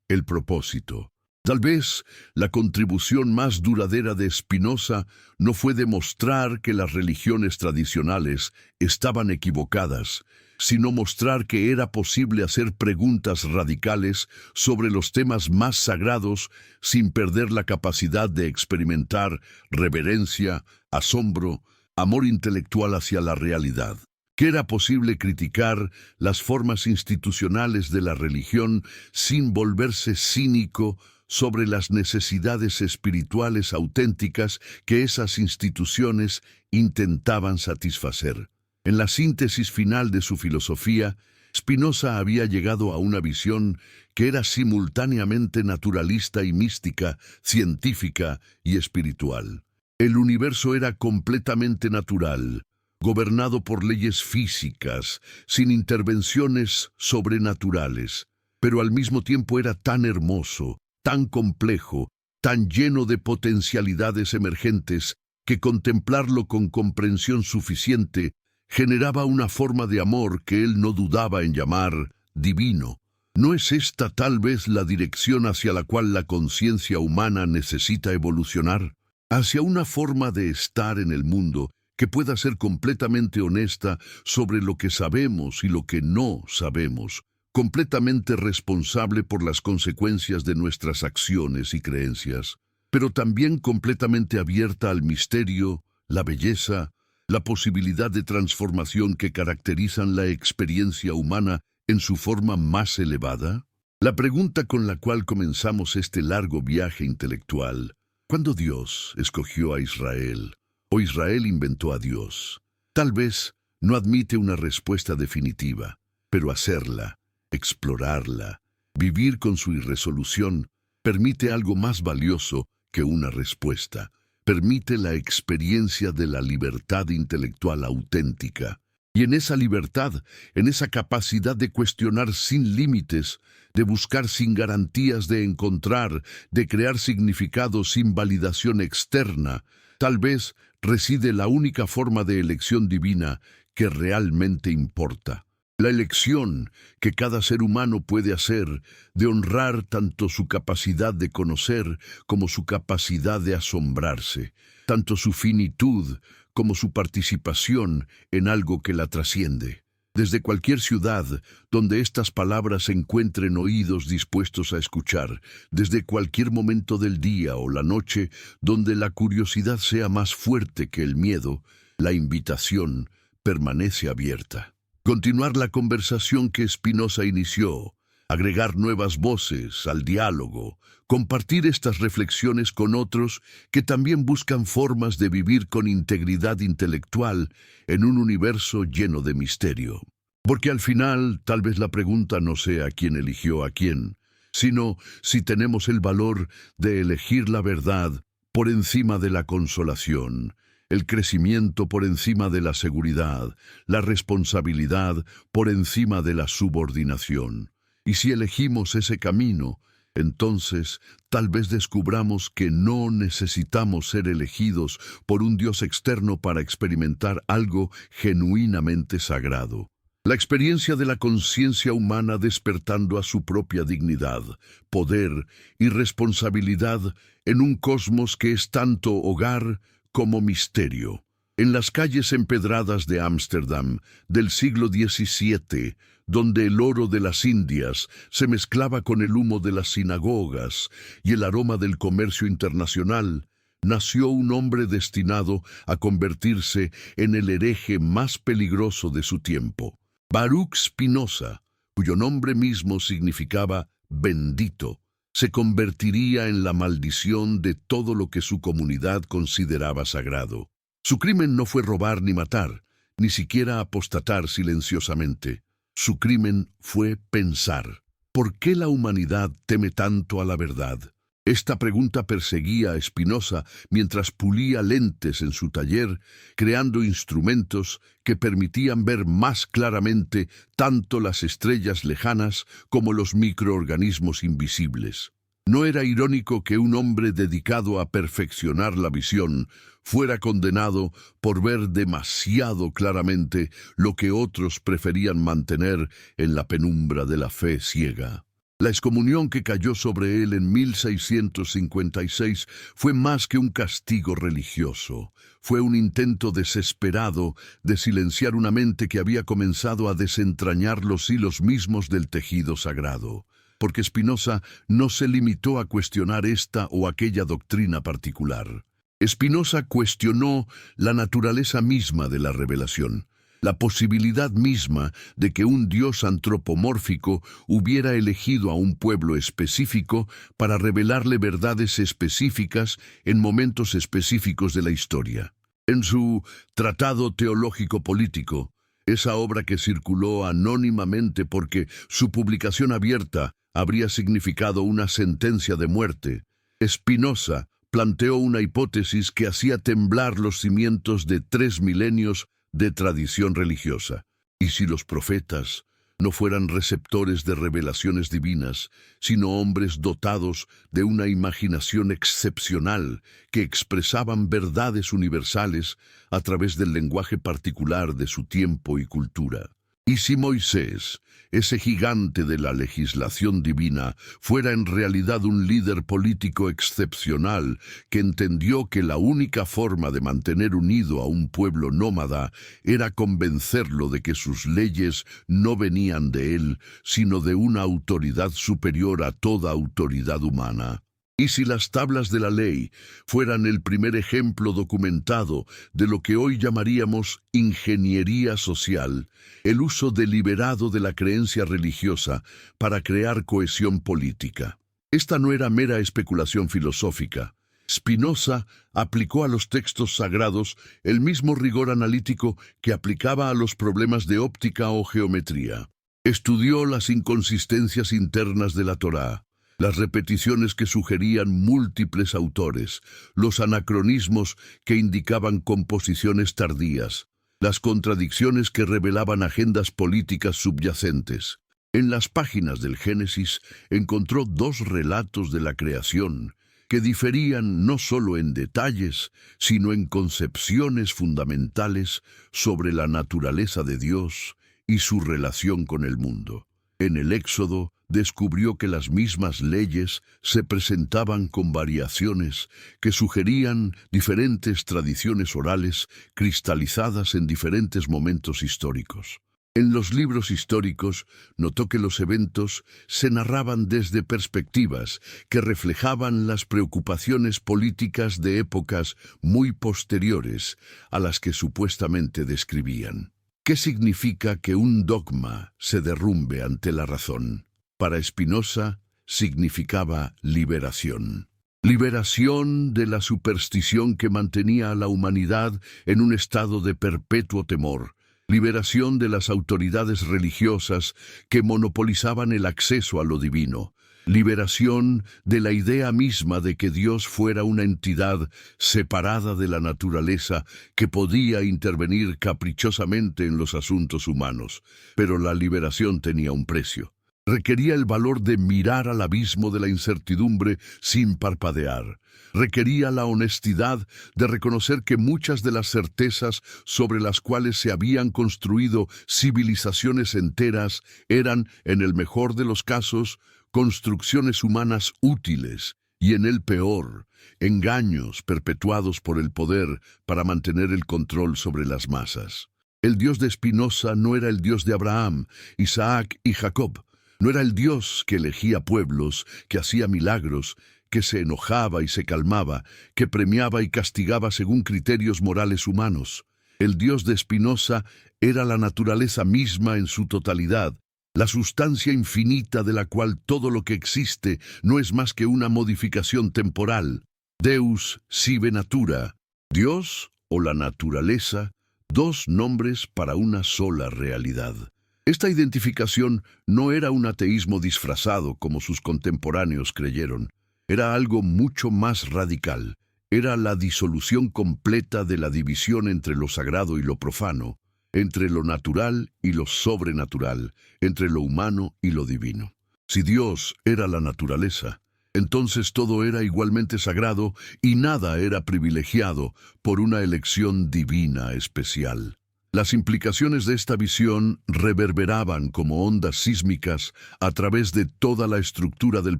el propósito. Tal vez la contribución más duradera de Spinoza no fue demostrar que las religiones tradicionales estaban equivocadas, sino mostrar que era posible hacer preguntas radicales sobre los temas más sagrados sin perder la capacidad de experimentar reverencia, asombro, amor intelectual hacia la realidad. Que era posible criticar las formas institucionales de la religión sin volverse cínico sobre las necesidades espirituales auténticas que esas instituciones intentaban satisfacer. En la síntesis final de su filosofía, Spinoza había llegado a una visión que era simultáneamente naturalista y mística, científica y espiritual. El universo era completamente natural, gobernado por leyes físicas, sin intervenciones sobrenaturales, pero al mismo tiempo era tan hermoso, tan complejo, tan lleno de potencialidades emergentes, que contemplarlo con comprensión suficiente generaba una forma de amor que él no dudaba en llamar divino. ¿No es esta tal vez la dirección hacia la cual la conciencia humana necesita evolucionar? Hacia una forma de estar en el mundo que pueda ser completamente honesta sobre lo que sabemos y lo que no sabemos, completamente responsable por las consecuencias de nuestras acciones y creencias, pero también completamente abierta al misterio, la belleza, la posibilidad de transformación que caracterizan la experiencia humana en su forma más elevada? La pregunta con la cual comenzamos este largo viaje intelectual: ¿cuándo Dios escogió a Israel o Israel inventó a Dios? Tal vez no admite una respuesta definitiva, pero hacerla, explorarla, vivir con su irresolución, permite algo más valioso que una respuesta. Permite la experiencia de la libertad intelectual auténtica. Y en esa libertad, en esa capacidad de cuestionar sin límites, de buscar sin garantías, de encontrar, de crear significados sin validación externa, tal vez reside la única forma de elección divina que realmente importa. La elección que cada ser humano puede hacer de honrar tanto su capacidad de conocer como su capacidad de asombrarse, tanto su finitud como su participación en algo que la trasciende. Desde cualquier ciudad donde estas palabras encuentren oídos dispuestos a escuchar, desde cualquier momento del día o la noche donde la curiosidad sea más fuerte que el miedo, la invitación permanece abierta. Continuar la conversación que Spinoza inició, agregar nuevas voces al diálogo, compartir estas reflexiones con otros que también buscan formas de vivir con integridad intelectual en un universo lleno de misterio. Porque al final, tal vez la pregunta no sea quién eligió a quién, sino si tenemos el valor de elegir la verdad por encima de la consolación, el crecimiento por encima de la seguridad, la responsabilidad por encima de la subordinación. Y si elegimos ese camino, entonces tal vez descubramos que no necesitamos ser elegidos por un Dios externo para experimentar algo genuinamente sagrado. La experiencia de la conciencia humana despertando a su propia dignidad, poder y responsabilidad en un cosmos que es tanto hogar como misterio. En las calles empedradas de Ámsterdam del siglo XVII, donde el oro de las Indias se mezclaba con el humo de las sinagogas y el aroma del comercio internacional, nació un hombre destinado a convertirse en el hereje más peligroso de su tiempo. Baruch Spinoza, cuyo nombre mismo significaba bendito, se convertiría en la maldición de todo lo que su comunidad consideraba sagrado. Su crimen no fue robar ni matar, ni siquiera apostatar silenciosamente. Su crimen fue pensar. ¿Por qué la humanidad teme tanto a la verdad? Esta pregunta perseguía a Spinoza mientras pulía lentes en su taller, creando instrumentos que permitían ver más claramente tanto las estrellas lejanas como los microorganismos invisibles. ¿No era irónico que un hombre dedicado a perfeccionar la visión fuera condenado por ver demasiado claramente lo que otros preferían mantener en la penumbra de la fe ciega? La excomunión que cayó sobre él en 1656 fue más que un castigo religioso. Fue un intento desesperado de silenciar una mente que había comenzado a desentrañar los hilos mismos del tejido sagrado. Porque Spinoza no se limitó a cuestionar esta o aquella doctrina particular. Spinoza cuestionó la naturaleza misma de la revelación, la posibilidad misma de que un Dios antropomórfico hubiera elegido a un pueblo específico para revelarle verdades específicas en momentos específicos de la historia. En su Tratado Teológico Político, esa obra que circuló anónimamente porque su publicación abierta habría significado una sentencia de muerte, Spinoza planteó una hipótesis que hacía temblar los cimientos de 3 milenios de tradición religiosa. ¿Y si los profetas no fueran receptores de revelaciones divinas, sino hombres dotados de una imaginación excepcional que expresaban verdades universales a través del lenguaje particular de su tiempo y cultura? ¿Y si Moisés, ese gigante de la legislación divina, fuera en realidad un líder político excepcional que entendió que la única forma de mantener unido a un pueblo nómada era convencerlo de que sus leyes no venían de él, sino de una autoridad superior a toda autoridad humana? ¿Y si las tablas de la ley fueran el primer ejemplo documentado de lo que hoy llamaríamos ingeniería social, el uso deliberado de la creencia religiosa para crear cohesión política? Esta no era mera especulación filosófica. Spinoza aplicó a los textos sagrados el mismo rigor analítico que aplicaba a los problemas de óptica o geometría. Estudió las inconsistencias internas de la Torá, las repeticiones que sugerían múltiples autores, los anacronismos que indicaban composiciones tardías, las contradicciones que revelaban agendas políticas subyacentes. En las páginas del Génesis encontró dos relatos de la creación que diferían no solo en detalles, sino en concepciones fundamentales sobre la naturaleza de Dios y su relación con el mundo. En el Éxodo descubrió que las mismas leyes se presentaban con variaciones que sugerían diferentes tradiciones orales cristalizadas en diferentes momentos históricos. En los libros históricos notó que los eventos se narraban desde perspectivas que reflejaban las preocupaciones políticas de épocas muy posteriores a las que supuestamente describían. ¿Qué significa que un dogma se derrumbe ante la razón? Para Spinoza significaba liberación. Liberación de la superstición que mantenía a la humanidad en un estado de perpetuo temor. Liberación de las autoridades religiosas que monopolizaban el acceso a lo divino. Liberación de la idea misma de que Dios fuera una entidad separada de la naturaleza que podía intervenir caprichosamente en los asuntos humanos. Pero la liberación tenía un precio. Requería el valor de mirar al abismo de la incertidumbre sin parpadear. Requería la honestidad de reconocer que muchas de las certezas sobre las cuales se habían construido civilizaciones enteras eran, en el mejor de los casos, construcciones humanas útiles y, en el peor, engaños perpetuados por el poder para mantener el control sobre las masas. El Dios de Spinoza no era el Dios de Abraham, Isaac y Jacob. No era el Dios que elegía pueblos, que hacía milagros, que se enojaba y se calmaba, que premiaba y castigaba según criterios morales humanos. El Dios de Spinoza era la naturaleza misma en su totalidad, la sustancia infinita de la cual todo lo que existe no es más que una modificación temporal. Deus sive natura, Dios o la naturaleza, dos nombres para una sola realidad. Esta identificación no era un ateísmo disfrazado como sus contemporáneos creyeron. Era algo mucho más radical. Era la disolución completa de la división entre lo sagrado y lo profano, entre lo natural y lo sobrenatural, entre lo humano y lo divino. Si Dios era la naturaleza, entonces todo era igualmente sagrado y nada era privilegiado por una elección divina especial. Las implicaciones de esta visión reverberaban como ondas sísmicas a través de toda la estructura del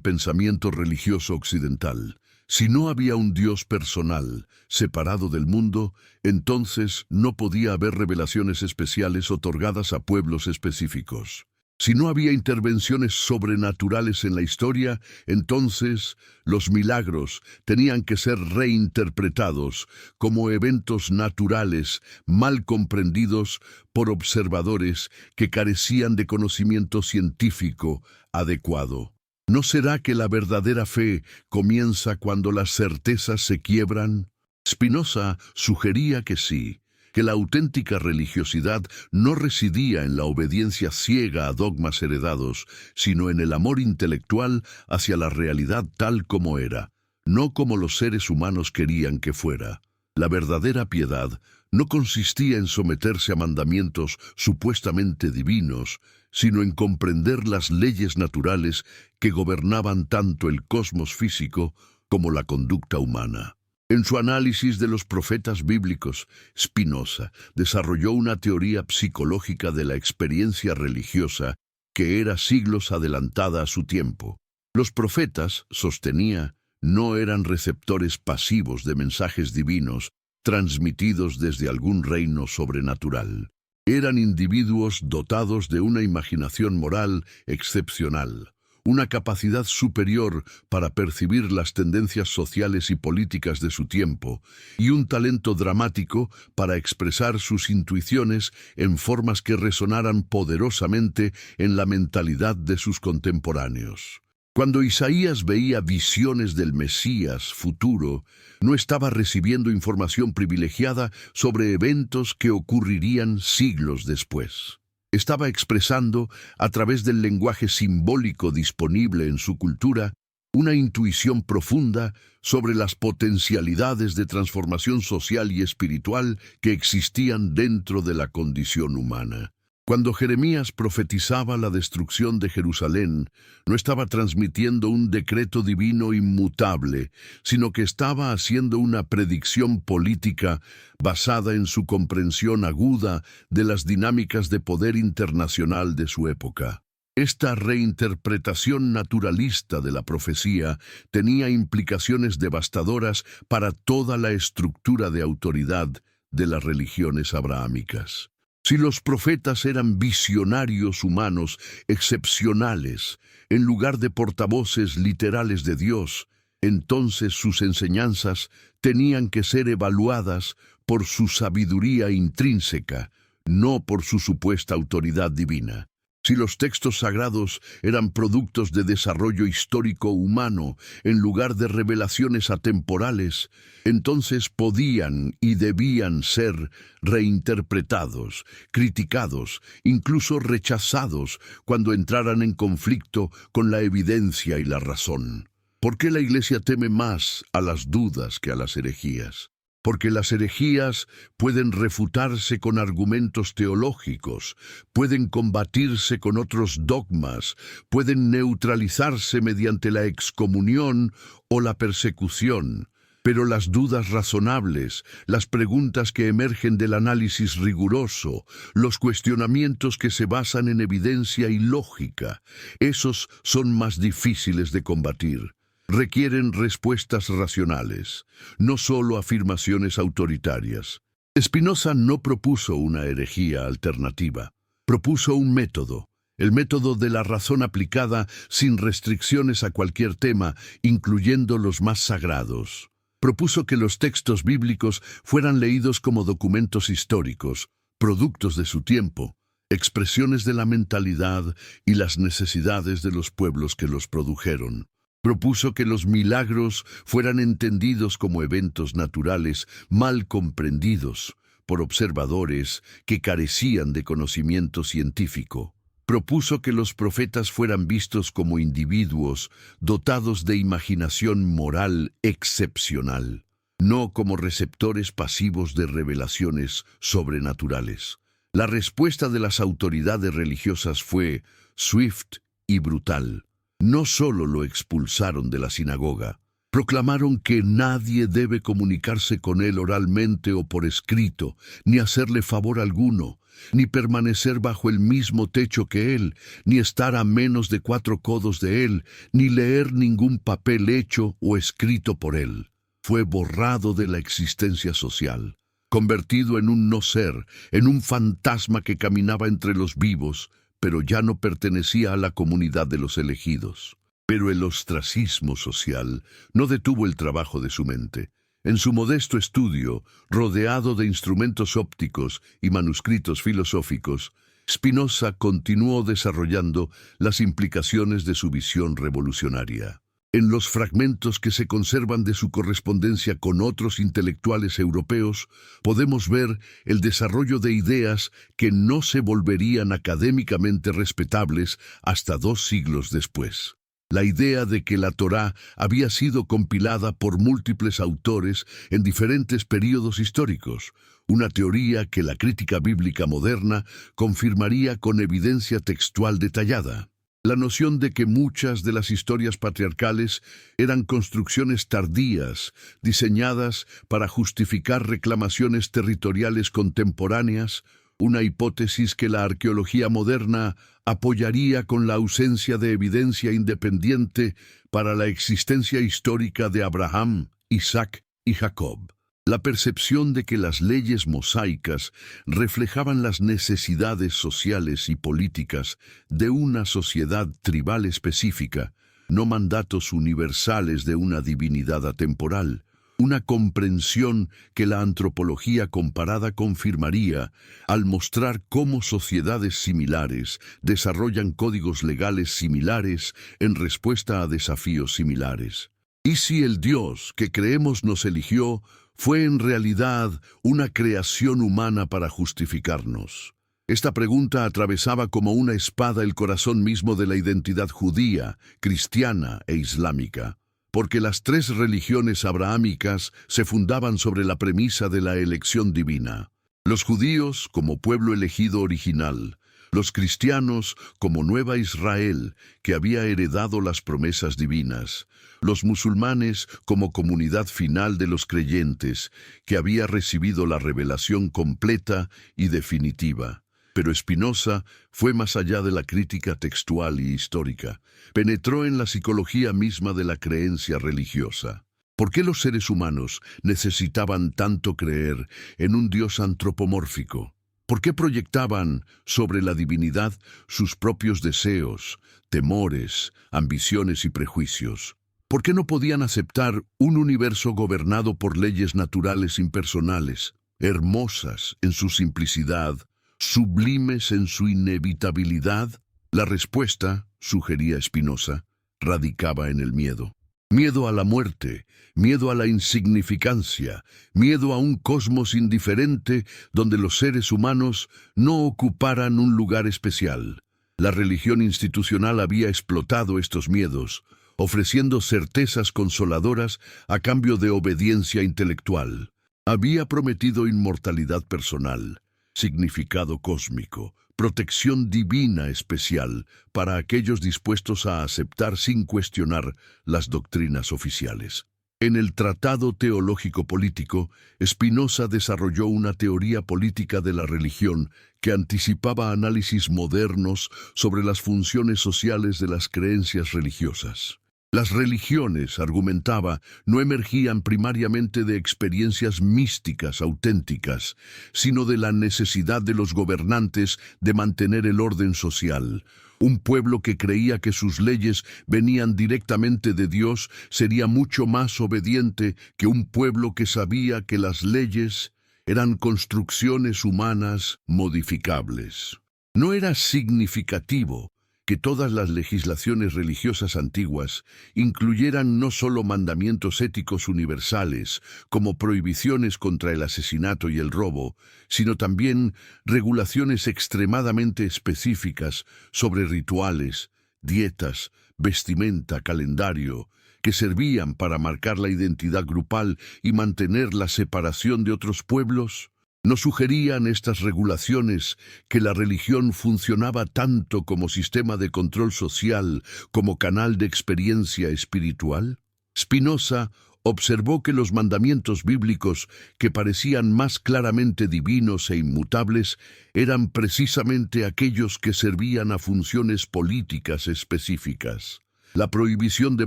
pensamiento religioso occidental. Si no había un Dios personal, separado del mundo, entonces no podía haber revelaciones especiales otorgadas a pueblos específicos. Si no había intervenciones sobrenaturales en la historia, entonces los milagros tenían que ser reinterpretados como eventos naturales mal comprendidos por observadores que carecían de conocimiento científico adecuado. ¿No será que la verdadera fe comienza cuando las certezas se quiebran? Spinoza sugería que sí, que la auténtica religiosidad no residía en la obediencia ciega a dogmas heredados, sino en el amor intelectual hacia la realidad tal como era, no como los seres humanos querían que fuera. La verdadera piedad no consistía en someterse a mandamientos supuestamente divinos, sino en comprender las leyes naturales que gobernaban tanto el cosmos físico como la conducta humana. En su análisis de los profetas bíblicos, Spinoza desarrolló una teoría psicológica de la experiencia religiosa que era siglos adelantada a su tiempo. Los profetas, sostenía, no eran receptores pasivos de mensajes divinos transmitidos desde algún reino sobrenatural. Eran individuos dotados de una imaginación moral excepcional, una capacidad superior para percibir las tendencias sociales y políticas de su tiempo, y un talento dramático para expresar sus intuiciones en formas que resonaran poderosamente en la mentalidad de sus contemporáneos. Cuando Isaías veía visiones del Mesías futuro, no estaba recibiendo información privilegiada sobre eventos que ocurrirían siglos después. Estaba expresando, a través del lenguaje simbólico disponible en su cultura, una intuición profunda sobre las potencialidades de transformación social y espiritual que existían dentro de la condición humana. Cuando Jeremías profetizaba la destrucción de Jerusalén, no estaba transmitiendo un decreto divino inmutable, sino que estaba haciendo una predicción política basada en su comprensión aguda de las dinámicas de poder internacional de su época. Esta reinterpretación naturalista de la profecía tenía implicaciones devastadoras para toda la estructura de autoridad de las religiones abrahámicas. Si los profetas eran visionarios humanos excepcionales, en lugar de portavoces literales de Dios, entonces sus enseñanzas tenían que ser evaluadas por su sabiduría intrínseca, no por su supuesta autoridad divina. Si los textos sagrados eran productos de desarrollo histórico humano en lugar de revelaciones atemporales, entonces podían y debían ser reinterpretados, criticados, incluso rechazados cuando entraran en conflicto con la evidencia y la razón. ¿Por qué la Iglesia teme más a las dudas que a las herejías? Porque las herejías pueden refutarse con argumentos teológicos, pueden combatirse con otros dogmas, pueden neutralizarse mediante la excomunión o la persecución. Pero las dudas razonables, las preguntas que emergen del análisis riguroso, los cuestionamientos que se basan en evidencia y lógica, esos son más difíciles de combatir. Requieren respuestas racionales, no solo afirmaciones autoritarias. Spinoza no propuso una herejía alternativa, propuso un método, el método de la razón aplicada sin restricciones a cualquier tema, incluyendo los más sagrados. Propuso que los textos bíblicos fueran leídos como documentos históricos, productos de su tiempo, expresiones de la mentalidad y las necesidades de los pueblos que los produjeron. Propuso que los milagros fueran entendidos como eventos naturales mal comprendidos por observadores que carecían de conocimiento científico. Propuso que los profetas fueran vistos como individuos dotados de imaginación moral excepcional, no como receptores pasivos de revelaciones sobrenaturales. La respuesta de las autoridades religiosas fue swift y brutal. No solo lo expulsaron de la sinagoga, proclamaron que nadie debe comunicarse con él oralmente o por escrito, ni hacerle favor alguno, ni permanecer bajo el mismo techo que él, ni estar a menos de 4 codos de él, ni leer ningún papel hecho o escrito por él. Fue borrado de la existencia social, convertido en un no ser, en un fantasma que caminaba entre los vivos, pero ya no pertenecía a la comunidad de los elegidos. Pero el ostracismo social no detuvo el trabajo de su mente. En su modesto estudio, rodeado de instrumentos ópticos y manuscritos filosóficos, Spinoza continuó desarrollando las implicaciones de su visión revolucionaria. En los fragmentos que se conservan de su correspondencia con otros intelectuales europeos, podemos ver el desarrollo de ideas que no se volverían académicamente respetables hasta 2 siglos después. La idea de que la Torá había sido compilada por múltiples autores en diferentes períodos históricos, una teoría que la crítica bíblica moderna confirmaría con evidencia textual detallada. La noción de que muchas de las historias patriarcales eran construcciones tardías, diseñadas para justificar reclamaciones territoriales contemporáneas, una hipótesis que la arqueología moderna apoyaría con la ausencia de evidencia independiente para la existencia histórica de Abraham, Isaac y Jacob. La percepción de que las leyes mosaicas reflejaban las necesidades sociales y políticas de una sociedad tribal específica, no mandatos universales de una divinidad atemporal, una comprensión que la antropología comparada confirmaría al mostrar cómo sociedades similares desarrollan códigos legales similares en respuesta a desafíos similares. ¿Y si el Dios que creemos nos eligió fue en realidad una creación humana para justificarnos? Esta pregunta atravesaba como una espada el corazón mismo de la identidad judía, cristiana e islámica, porque las tres religiones abrahámicas se fundaban sobre la premisa de la elección divina. Los judíos como pueblo elegido original, los cristianos como nueva Israel que había heredado las promesas divinas, los musulmanes como comunidad final de los creyentes que había recibido la revelación completa y definitiva. Pero Spinoza fue más allá de la crítica textual y histórica. Penetró en la psicología misma de la creencia religiosa. ¿Por qué los seres humanos necesitaban tanto creer en un Dios antropomórfico? ¿Por qué proyectaban sobre la divinidad sus propios deseos, temores, ambiciones y prejuicios? ¿Por qué no podían aceptar un universo gobernado por leyes naturales impersonales, hermosas en su simplicidad, sublimes en su inevitabilidad? La respuesta, sugería Spinoza, radicaba en el miedo. Miedo a la muerte, miedo a la insignificancia, miedo a un cosmos indiferente donde los seres humanos no ocuparan un lugar especial. La religión institucional había explotado estos miedos, ofreciendo certezas consoladoras a cambio de obediencia intelectual. Había prometido inmortalidad personal, significado cósmico, protección divina especial para aquellos dispuestos a aceptar sin cuestionar las doctrinas oficiales. En el Tratado Teológico Político, Spinoza desarrolló una teoría política de la religión que anticipaba análisis modernos sobre las funciones sociales de las creencias religiosas. Las religiones, argumentaba, no emergían primariamente de experiencias místicas auténticas, sino de la necesidad de los gobernantes de mantener el orden social. Un pueblo que creía que sus leyes venían directamente de Dios sería mucho más obediente que un pueblo que sabía que las leyes eran construcciones humanas modificables. No era significativo que todas las legislaciones religiosas antiguas incluyeran no solo mandamientos éticos universales, como prohibiciones contra el asesinato y el robo, sino también regulaciones extremadamente específicas sobre rituales, dietas, vestimenta, calendario, que servían para marcar la identidad grupal y mantener la separación de otros pueblos. ¿No sugerían estas regulaciones que la religión funcionaba tanto como sistema de control social como canal de experiencia espiritual? Spinoza observó que los mandamientos bíblicos que parecían más claramente divinos e inmutables eran precisamente aquellos que servían a funciones políticas específicas. La prohibición de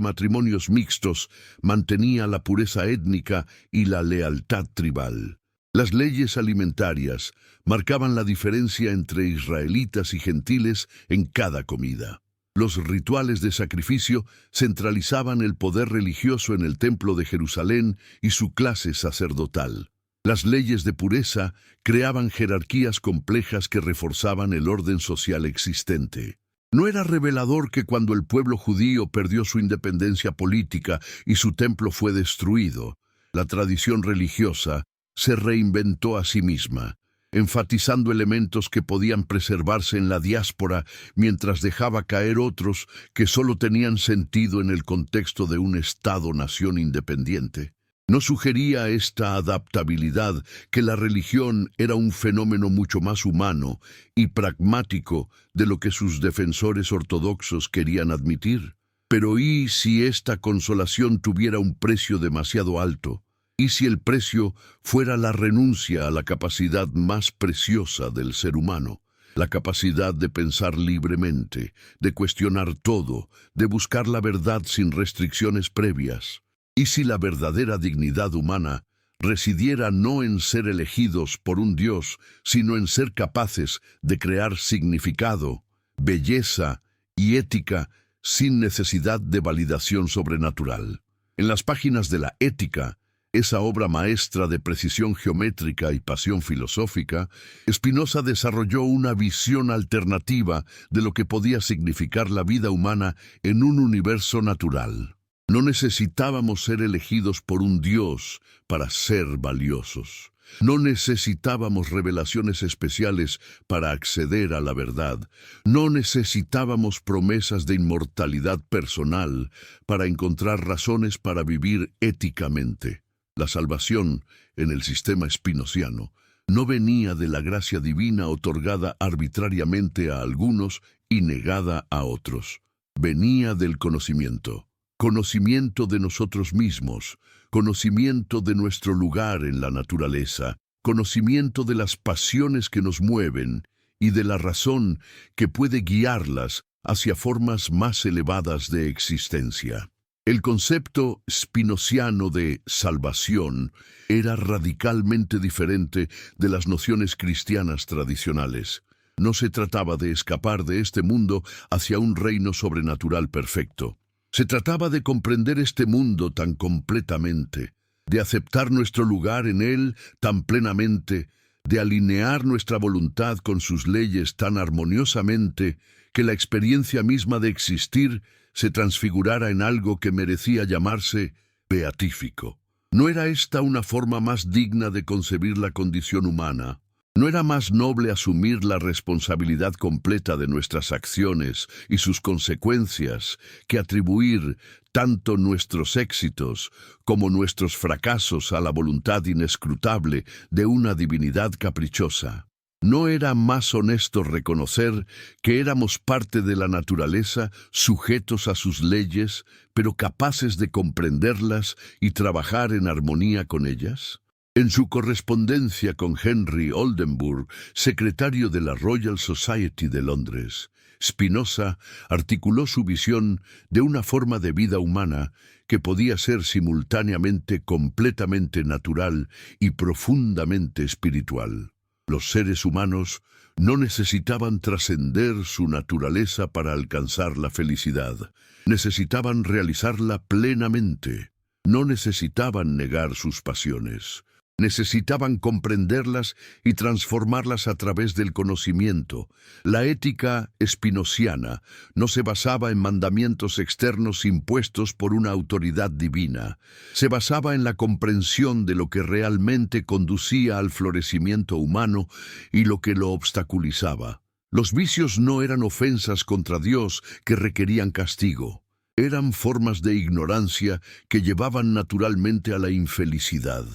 matrimonios mixtos mantenía la pureza étnica y la lealtad tribal. Las leyes alimentarias marcaban la diferencia entre israelitas y gentiles en cada comida. Los rituales de sacrificio centralizaban el poder religioso en el templo de Jerusalén y su clase sacerdotal. Las leyes de pureza creaban jerarquías complejas que reforzaban el orden social existente. ¿No era revelador que cuando el pueblo judío perdió su independencia política y su templo fue destruido, la tradición religiosa se reinventó a sí misma, enfatizando elementos que podían preservarse en la diáspora mientras dejaba caer otros que solo tenían sentido en el contexto de un Estado-nación independiente? ¿No sugería esta adaptabilidad que la religión era un fenómeno mucho más humano y pragmático de lo que sus defensores ortodoxos querían admitir? Pero ¿y si esta consolación tuviera un precio demasiado alto? ¿Y si el precio fuera la renuncia a la capacidad más preciosa del ser humano? La capacidad de pensar libremente, de cuestionar todo, de buscar la verdad sin restricciones previas. ¿Y si la verdadera dignidad humana residiera no en ser elegidos por un Dios, sino en ser capaces de crear significado, belleza y ética sin necesidad de validación sobrenatural? En las páginas de la Ética, esa obra maestra de precisión geométrica y pasión filosófica, Spinoza desarrolló una visión alternativa de lo que podía significar la vida humana en un universo natural. No necesitábamos ser elegidos por un Dios para ser valiosos. No necesitábamos revelaciones especiales para acceder a la verdad. No necesitábamos promesas de inmortalidad personal para encontrar razones para vivir éticamente. La salvación, en el sistema spinociano, no venía de la gracia divina otorgada arbitrariamente a algunos y negada a otros. Venía del conocimiento. Conocimiento de nosotros mismos, conocimiento de nuestro lugar en la naturaleza, conocimiento de las pasiones que nos mueven y de la razón que puede guiarlas hacia formas más elevadas de existencia. El concepto spinociano de salvación era radicalmente diferente de las nociones cristianas tradicionales. No se trataba de escapar de este mundo hacia un reino sobrenatural perfecto. Se trataba de comprender este mundo tan completamente, de aceptar nuestro lugar en él tan plenamente, de alinear nuestra voluntad con sus leyes tan armoniosamente, que la experiencia misma de existir se transfigurara en algo que merecía llamarse beatífico. ¿No era esta una forma más digna de concebir la condición humana? ¿No era más noble asumir la responsabilidad completa de nuestras acciones y sus consecuencias que atribuir tanto nuestros éxitos como nuestros fracasos a la voluntad inescrutable de una divinidad caprichosa? ¿No era más honesto reconocer que éramos parte de la naturaleza, sujetos a sus leyes, pero capaces de comprenderlas y trabajar en armonía con ellas? En su correspondencia con Henry Oldenburg, secretario de la Royal Society de Londres, Spinoza articuló su visión de una forma de vida humana que podía ser simultáneamente completamente natural y profundamente espiritual. Los seres humanos no necesitaban trascender su naturaleza para alcanzar la felicidad. Necesitaban realizarla plenamente. No necesitaban negar sus pasiones. Necesitaban comprenderlas y transformarlas a través del conocimiento. La ética spinociana no se basaba en mandamientos externos impuestos por una autoridad divina. Se basaba en la comprensión de lo que realmente conducía al florecimiento humano y lo que lo obstaculizaba. Los vicios no eran ofensas contra Dios que requerían castigo. Eran formas de ignorancia que llevaban naturalmente a la infelicidad.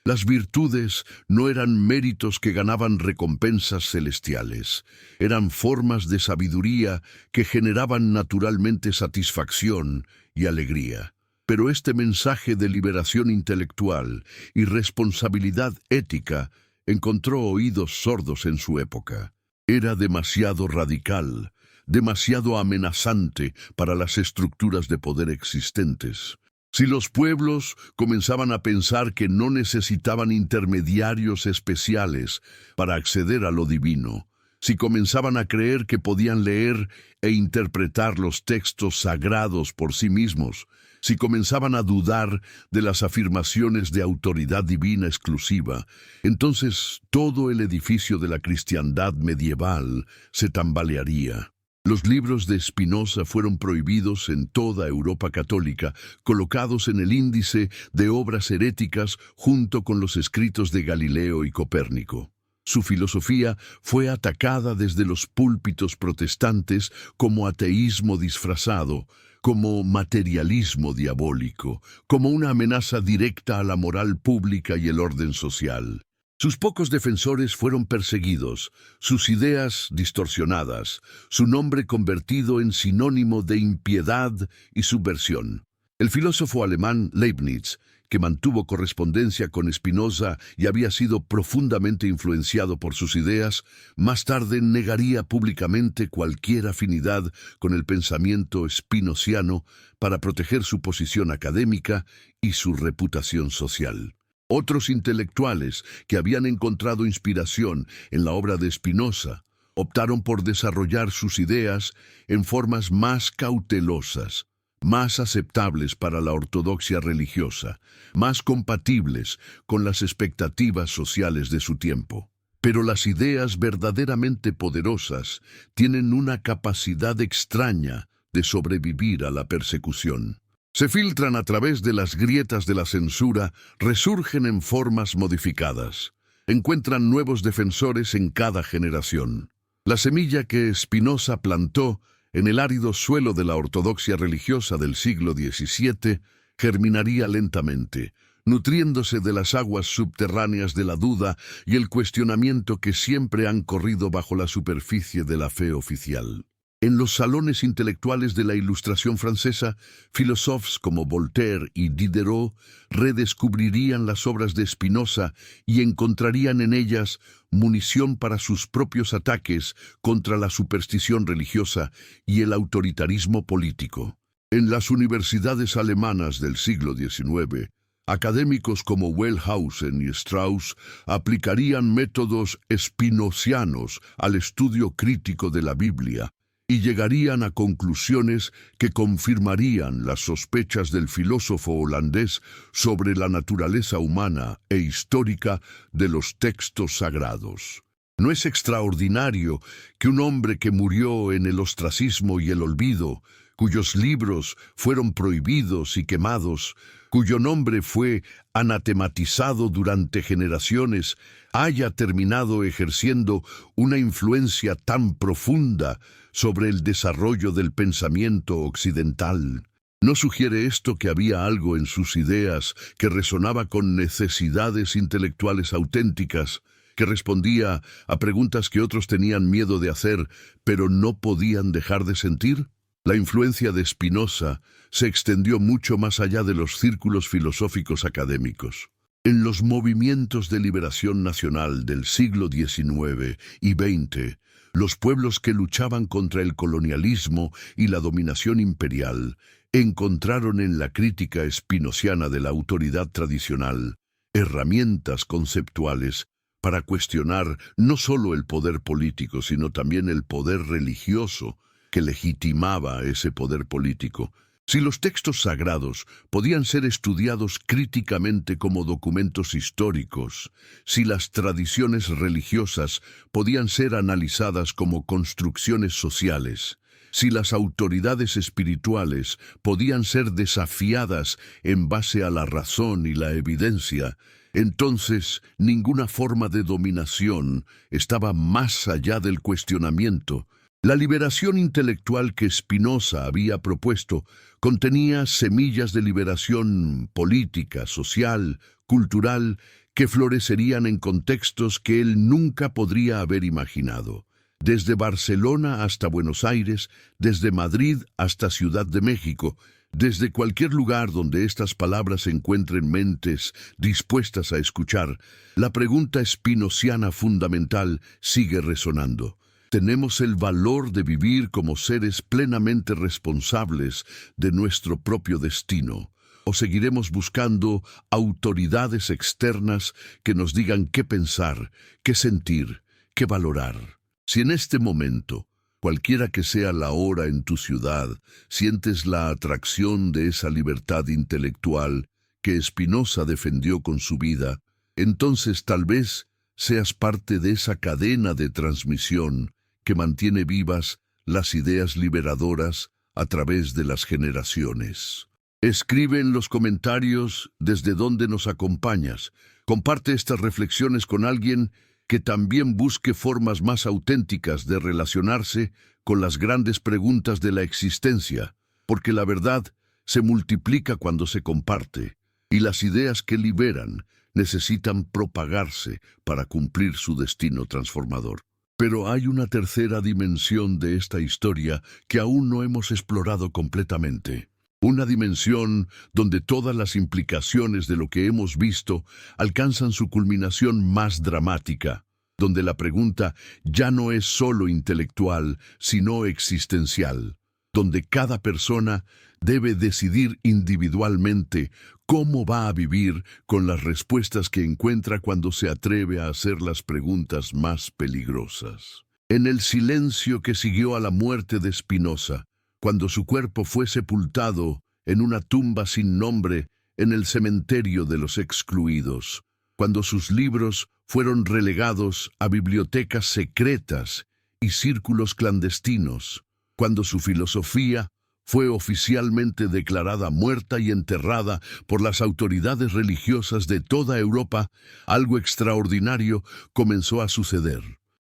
Las virtudes no eran méritos que ganaban recompensas celestiales, eran formas de sabiduría que generaban naturalmente satisfacción y alegría. Pero este mensaje de liberación intelectual y responsabilidad ética encontró oídos sordos en su época. Era demasiado radical, demasiado amenazante para las estructuras de poder existentes. Si los pueblos comenzaban a pensar que no necesitaban intermediarios especiales para acceder a lo divino, si comenzaban a creer que podían leer e interpretar los textos sagrados por sí mismos, si comenzaban a dudar de las afirmaciones de autoridad divina exclusiva, entonces todo el edificio de la cristiandad medieval se tambalearía. Los libros de Spinoza fueron prohibidos en toda Europa católica, colocados en el índice de obras heréticas junto con los escritos de Galileo y Copérnico. Su filosofía fue atacada desde los púlpitos protestantes como ateísmo disfrazado, como materialismo diabólico, como una amenaza directa a la moral pública y el orden social. Sus pocos defensores fueron perseguidos, sus ideas distorsionadas, su nombre convertido en sinónimo de impiedad y subversión. El filósofo alemán Leibniz, que mantuvo correspondencia con Spinoza y había sido profundamente influenciado por sus ideas, más tarde negaría públicamente cualquier afinidad con el pensamiento spinociano para proteger su posición académica y su reputación social. Otros intelectuales que habían encontrado inspiración en la obra de Spinoza optaron por desarrollar sus ideas en formas más cautelosas, más aceptables para la ortodoxia religiosa, más compatibles con las expectativas sociales de su tiempo. Pero las ideas verdaderamente poderosas tienen una capacidad extraña de sobrevivir a la persecución. Se filtran a través de las grietas de la censura, resurgen en formas modificadas. encuentran nuevos defensores en cada generación. La semilla que Spinoza plantó en el árido suelo de la ortodoxia religiosa del siglo XVII germinaría lentamente, nutriéndose de las aguas subterráneas de la duda y el cuestionamiento que siempre han corrido bajo la superficie de la fe oficial. En los salones intelectuales de la Ilustración francesa, filósofos como Voltaire y Diderot redescubrirían las obras de Spinoza y encontrarían en ellas munición para sus propios ataques contra la superstición religiosa y el autoritarismo político. En las universidades alemanas del siglo XIX, académicos como Wellhausen y Strauss aplicarían métodos spinozianos al estudio crítico de la Biblia y llegarían a conclusiones que confirmarían las sospechas del filósofo holandés sobre la naturaleza humana e histórica de los textos sagrados. No es extraordinario que un hombre que murió en el ostracismo y el olvido, cuyos libros fueron prohibidos y quemados, cuyo nombre fue anatematizado durante generaciones, haya terminado ejerciendo una influencia tan profunda sobre el desarrollo del pensamiento occidental. ¿No sugiere esto que había algo en sus ideas que resonaba con necesidades intelectuales auténticas, que respondía a preguntas que otros tenían miedo de hacer, pero no podían dejar de sentir? La influencia de Spinoza se extendió mucho más allá de los círculos filosóficos académicos. En los movimientos de liberación nacional del siglo XIX y XX, los pueblos que luchaban contra el colonialismo y la dominación imperial encontraron en la crítica spinoziana de la autoridad tradicional herramientas conceptuales para cuestionar no solo el poder político, sino también el poder religioso que legitimaba ese poder político. Si los textos sagrados podían ser estudiados críticamente como documentos históricos, si las tradiciones religiosas podían ser analizadas como construcciones sociales, si las autoridades espirituales podían ser desafiadas en base a la razón y la evidencia, entonces ninguna forma de dominación estaba más allá del cuestionamiento. La liberación intelectual que Spinoza había propuesto contenía semillas de liberación política, social, cultural, que florecerían en contextos que él nunca podría haber imaginado. Desde Barcelona hasta Buenos Aires, desde Madrid hasta Ciudad de México, desde cualquier lugar donde estas palabras encuentren mentes dispuestas a escuchar, la pregunta spinoziana fundamental sigue resonando. ¿Tenemos el valor de vivir como seres plenamente responsables de nuestro propio destino? ¿O seguiremos buscando autoridades externas que nos digan qué pensar, qué sentir, qué valorar? Si en este momento, cualquiera que sea la hora en tu ciudad, sientes la atracción de esa libertad intelectual que Spinoza defendió con su vida, entonces tal vez seas parte de esa cadena de transmisión que mantiene vivas las ideas liberadoras a través de las generaciones. Escribe en los comentarios desde dónde nos acompañas. Comparte estas reflexiones con alguien que también busque formas más auténticas de relacionarse con las grandes preguntas de la existencia, porque la verdad se multiplica cuando se comparte, y las ideas que liberan necesitan propagarse para cumplir su destino transformador. Pero hay una tercera dimensión de esta historia que aún no hemos explorado completamente. Una dimensión donde todas las implicaciones de lo que hemos visto alcanzan su culminación más dramática, donde la pregunta ya no es solo intelectual, sino existencial, donde cada persona debe decidir individualmente cómo va a vivir con las respuestas que encuentra cuando se atreve a hacer las preguntas más peligrosas. En el silencio que siguió a la muerte de Spinoza, cuando su cuerpo fue sepultado en una tumba sin nombre en el cementerio de los excluidos, cuando sus libros fueron relegados a bibliotecas secretas y círculos clandestinos, cuando su filosofía fue oficialmente declarada muerta y enterrada por las autoridades religiosas de toda Europa, algo extraordinario comenzó a suceder.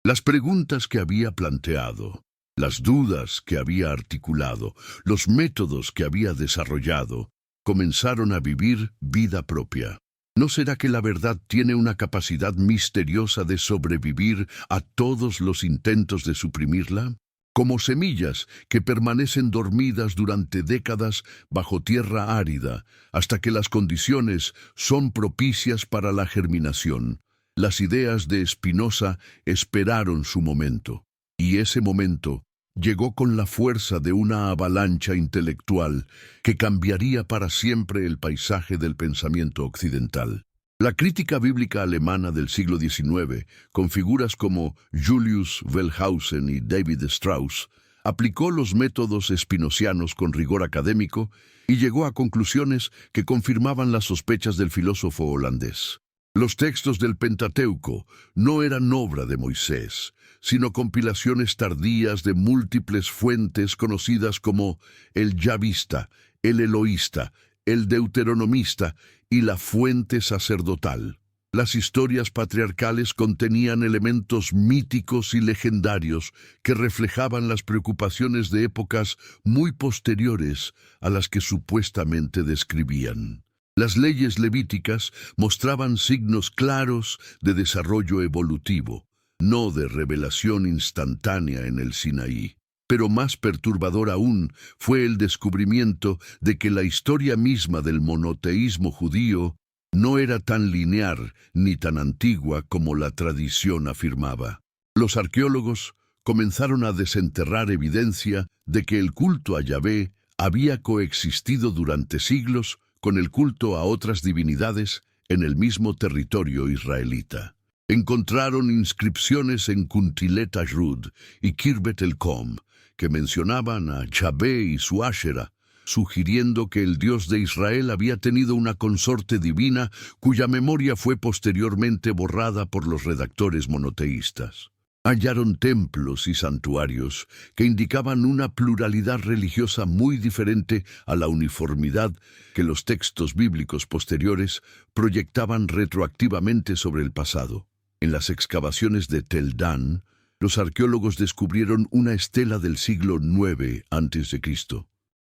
Las preguntas que había planteado, las dudas que había articulado, los métodos que había desarrollado, comenzaron a vivir vida propia. ¿No será que la verdad tiene una capacidad misteriosa de sobrevivir a todos los intentos de suprimirla? Como semillas que permanecen dormidas durante décadas bajo tierra árida, hasta que las condiciones son propicias para la germinación. Las ideas de Spinoza esperaron su momento, y ese momento llegó con la fuerza de una avalancha intelectual que cambiaría para siempre el paisaje del pensamiento occidental. La crítica bíblica alemana del siglo XIX, con figuras como Julius Wellhausen y David Strauss, aplicó los métodos espinocianos con rigor académico y llegó a conclusiones que confirmaban las sospechas del filósofo holandés. Los textos del Pentateuco no eran obra de Moisés, sino compilaciones tardías de múltiples fuentes conocidas como el Yavista, el Eloísta, el Deuteronomista y la fuente sacerdotal. Las historias patriarcales contenían elementos míticos y legendarios que reflejaban las preocupaciones de épocas muy posteriores a las que supuestamente describían. Las leyes levíticas mostraban signos claros de desarrollo evolutivo, no de revelación instantánea en el Sinaí. Pero más perturbador aún fue el descubrimiento de que la historia misma del monoteísmo judío no era tan lineal ni tan antigua como la tradición afirmaba. Los arqueólogos comenzaron a desenterrar evidencia de que el culto a Yahvé había coexistido durante siglos con el culto a otras divinidades en el mismo territorio israelita. Encontraron inscripciones en Kuntilet Ashrud y Khirbet el-Kom que mencionaban a Yahvé y su Ashera, sugiriendo que el Dios de Israel había tenido una consorte divina cuya memoria fue posteriormente borrada por los redactores monoteístas. Hallaron templos y santuarios que indicaban una pluralidad religiosa muy diferente a la uniformidad que los textos bíblicos posteriores proyectaban retroactivamente sobre el pasado. En las excavaciones de Tel Dan, los arqueólogos descubrieron una estela del siglo IX a.C.,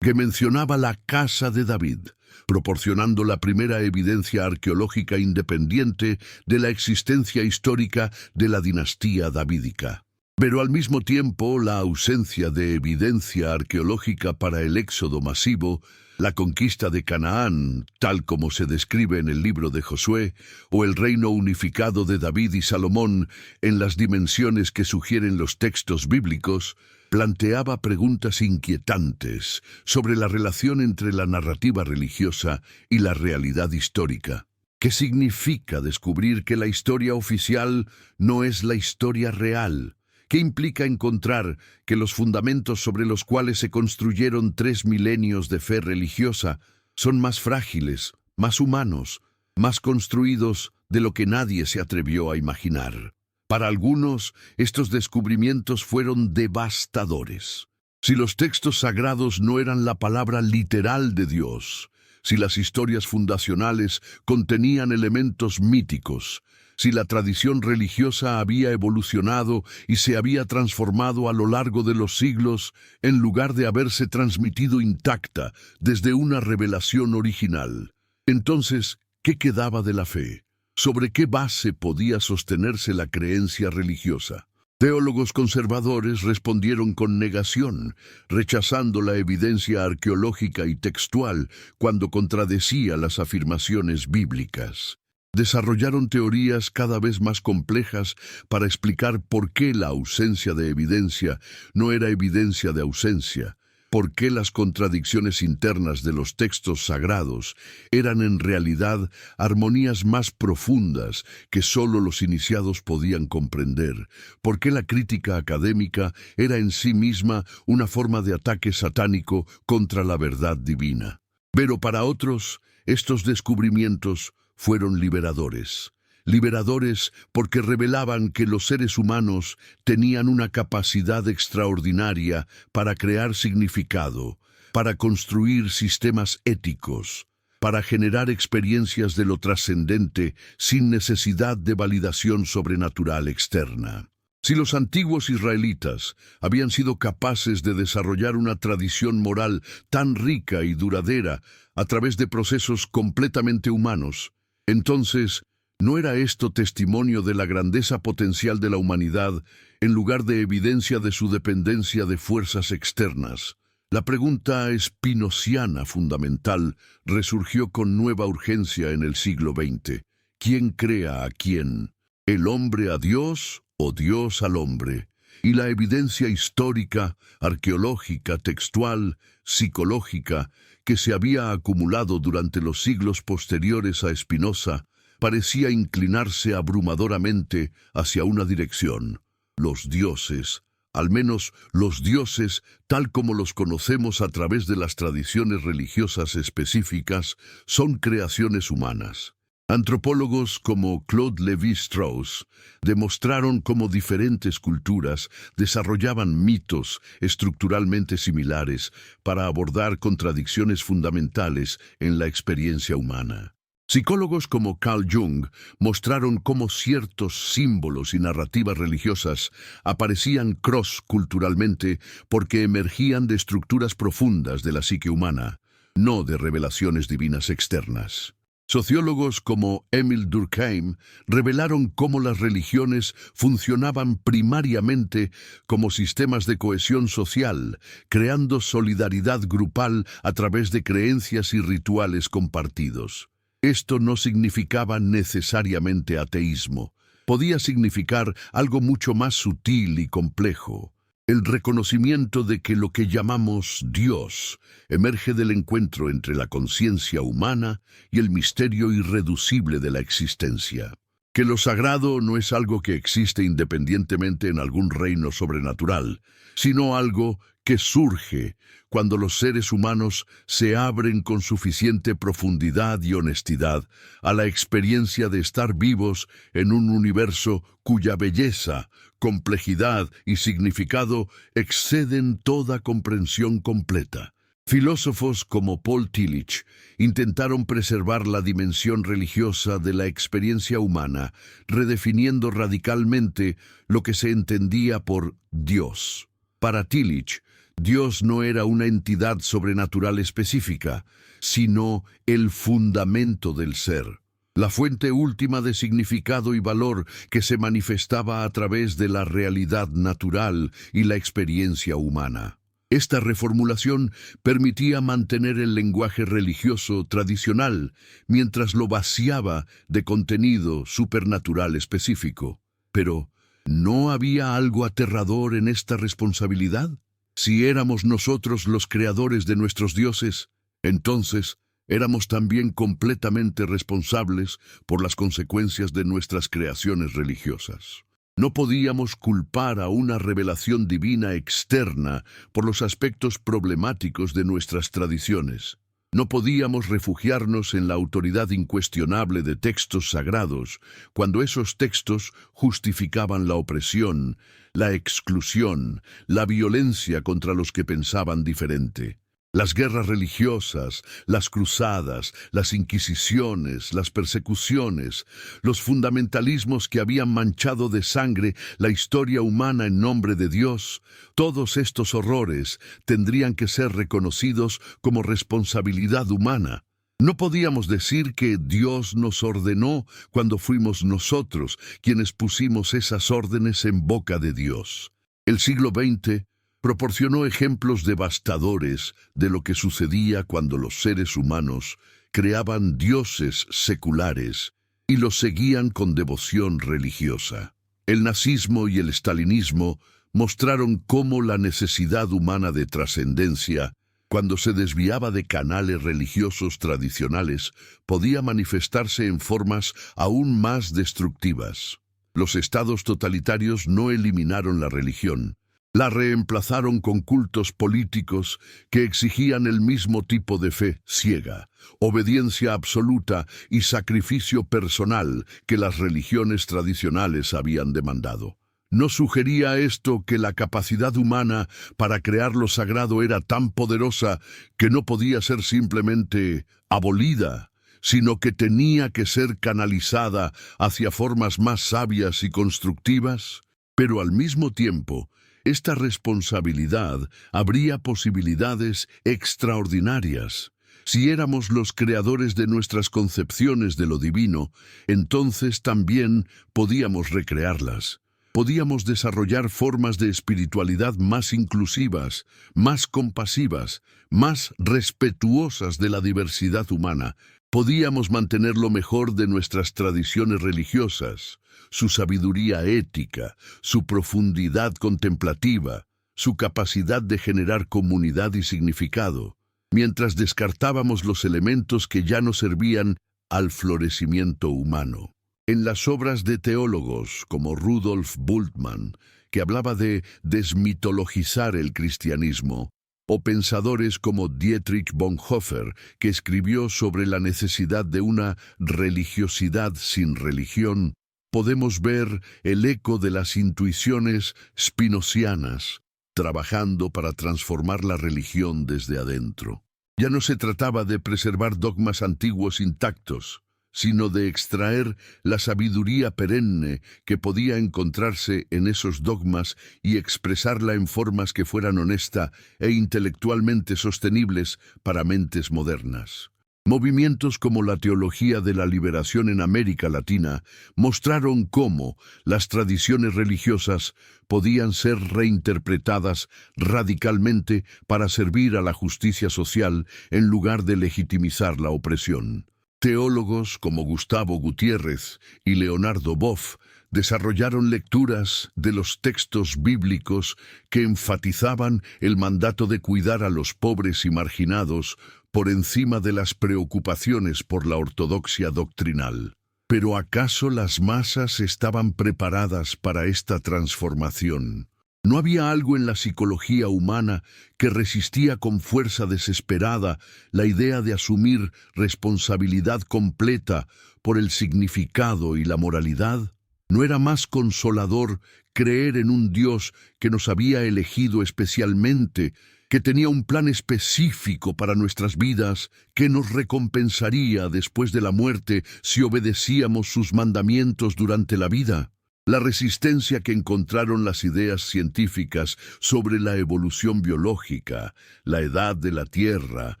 que mencionaba la casa de David, proporcionando la primera evidencia arqueológica independiente de la existencia histórica de la dinastía davídica. Pero al mismo tiempo, la ausencia de evidencia arqueológica para el éxodo masivo, la conquista de Canaán, tal como se describe en el libro de Josué, o el reino unificado de David y Salomón en las dimensiones que sugieren los textos bíblicos, planteaba preguntas inquietantes sobre la relación entre la narrativa religiosa y la realidad histórica. ¿Qué significa descubrir que la historia oficial no es la historia real? ¿Qué implica encontrar que los fundamentos sobre los cuales se construyeron 3 milenios de fe religiosa son más frágiles, más humanos, más construidos de lo que nadie se atrevió a imaginar? Para algunos, estos descubrimientos fueron devastadores. Si los textos sagrados no eran la palabra literal de Dios, si las historias fundacionales contenían elementos míticos, si la tradición religiosa había evolucionado y se había transformado a lo largo de los siglos, en lugar de haberse transmitido intacta desde una revelación original, entonces, ¿qué quedaba de la fe? ¿Sobre qué base podía sostenerse la creencia religiosa? Teólogos conservadores respondieron con negación, rechazando la evidencia arqueológica y textual cuando contradecía las afirmaciones bíblicas. Desarrollaron teorías cada vez más complejas para explicar por qué la ausencia de evidencia no era evidencia de ausencia, por qué las contradicciones internas de los textos sagrados eran en realidad armonías más profundas que solo los iniciados podían comprender, por qué la crítica académica era en sí misma una forma de ataque satánico contra la verdad divina. Pero para otros, estos descubrimientos fueron liberadores. Liberadores porque revelaban que los seres humanos tenían una capacidad extraordinaria para crear significado, para construir sistemas éticos, para generar experiencias de lo trascendente sin necesidad de validación sobrenatural externa. Si los antiguos israelitas habían sido capaces de desarrollar una tradición moral tan rica y duradera a través de procesos completamente humanos, entonces, ¿no era esto testimonio de la grandeza potencial de la humanidad en lugar de evidencia de su dependencia de fuerzas externas? La pregunta espinociana fundamental resurgió con nueva urgencia en el siglo XX. ¿Quién crea a quién? ¿El hombre a Dios o Dios al hombre? Y la evidencia histórica, arqueológica, textual, psicológica, que se había acumulado durante los siglos posteriores a Spinoza, parecía inclinarse abrumadoramente hacia una dirección: los dioses. Al menos los dioses, tal como los conocemos a través de las tradiciones religiosas específicas, son creaciones humanas. Antropólogos como Claude Lévi-Strauss demostraron cómo diferentes culturas desarrollaban mitos estructuralmente similares para abordar contradicciones fundamentales en la experiencia humana. Psicólogos como Carl Jung mostraron cómo ciertos símbolos y narrativas religiosas aparecían cross-culturalmente porque emergían de estructuras profundas de la psique humana, no de revelaciones divinas externas. Sociólogos como Émile Durkheim revelaron cómo las religiones funcionaban primariamente como sistemas de cohesión social, creando solidaridad grupal a través de creencias y rituales compartidos. Esto no significaba necesariamente ateísmo. Podía significar algo mucho más sutil y complejo: el reconocimiento de que lo que llamamos Dios emerge del encuentro entre la conciencia humana y el misterio irreducible de la existencia. Que lo sagrado no es algo que existe independientemente en algún reino sobrenatural, sino algo que surge cuando los seres humanos se abren con suficiente profundidad y honestidad a la experiencia de estar vivos en un universo cuya belleza, complejidad y significado exceden toda comprensión completa. Filósofos como Paul Tillich intentaron preservar la dimensión religiosa de la experiencia humana, redefiniendo radicalmente lo que se entendía por Dios. Para Tillich, Dios no era una entidad sobrenatural específica, sino el fundamento del ser, la fuente última de significado y valor que se manifestaba a través de la realidad natural y la experiencia humana. Esta reformulación permitía mantener el lenguaje religioso tradicional, mientras lo vaciaba de contenido supernatural específico. Pero, ¿no había algo aterrador en esta responsabilidad? Si éramos nosotros los creadores de nuestros dioses, entonces éramos también completamente responsables por las consecuencias de nuestras creaciones religiosas. No podíamos culpar a una revelación divina externa por los aspectos problemáticos de nuestras tradiciones. No podíamos refugiarnos en la autoridad incuestionable de textos sagrados cuando esos textos justificaban la opresión, la exclusión, la violencia contra los que pensaban diferente. Las guerras religiosas, las cruzadas, las inquisiciones, las persecuciones, los fundamentalismos que habían manchado de sangre la historia humana en nombre de Dios, todos estos horrores tendrían que ser reconocidos como responsabilidad humana. No podíamos decir que Dios nos ordenó cuando fuimos nosotros quienes pusimos esas órdenes en boca de Dios. El siglo XX proporcionó ejemplos devastadores de lo que sucedía cuando los seres humanos creaban dioses seculares y los seguían con devoción religiosa. El nazismo y el stalinismo mostraron cómo la necesidad humana de trascendencia, cuando se desviaba de canales religiosos tradicionales, podía manifestarse en formas aún más destructivas. Los estados totalitarios no eliminaron la religión. La reemplazaron con cultos políticos que exigían el mismo tipo de fe ciega, obediencia absoluta y sacrificio personal que las religiones tradicionales habían demandado. ¿No sugería esto que la capacidad humana para crear lo sagrado era tan poderosa que no podía ser simplemente abolida, sino que tenía que ser canalizada hacia formas más sabias y constructivas? Pero al mismo tiempo, esta responsabilidad abría posibilidades extraordinarias. Si éramos los creadores de nuestras concepciones de lo divino, entonces también podíamos recrearlas. Podíamos desarrollar formas de espiritualidad más inclusivas, más compasivas, más respetuosas de la diversidad humana. Podíamos mantener lo mejor de nuestras tradiciones religiosas, su sabiduría ética, su profundidad contemplativa, su capacidad de generar comunidad y significado, mientras descartábamos los elementos que ya no servían al florecimiento humano. En las obras de teólogos como Rudolf Bultmann, que hablaba de desmitologizar el cristianismo, o pensadores como Dietrich Bonhoeffer, que escribió sobre la necesidad de una religiosidad sin religión, podemos ver el eco de las intuiciones spinozianas, trabajando para transformar la religión desde adentro. Ya no se trataba de preservar dogmas antiguos intactos, sino de extraer la sabiduría perenne que podía encontrarse en esos dogmas y expresarla en formas que fueran honesta e intelectualmente sostenibles para mentes modernas. Movimientos como la teología de la liberación en América Latina mostraron cómo las tradiciones religiosas podían ser reinterpretadas radicalmente para servir a la justicia social en lugar de legitimizar la opresión. Teólogos como Gustavo Gutiérrez y Leonardo Boff desarrollaron lecturas de los textos bíblicos que enfatizaban el mandato de cuidar a los pobres y marginados por encima de las preocupaciones por la ortodoxia doctrinal. ¿Pero acaso las masas estaban preparadas para esta transformación? ¿No había algo en la psicología humana que resistía con fuerza desesperada la idea de asumir responsabilidad completa por el significado y la moralidad? ¿No era más consolador creer en un Dios que nos había elegido especialmente, que tenía un plan específico para nuestras vidas, que nos recompensaría después de la muerte si obedecíamos sus mandamientos durante la vida? La resistencia que encontraron las ideas científicas sobre la evolución biológica, la edad de la Tierra,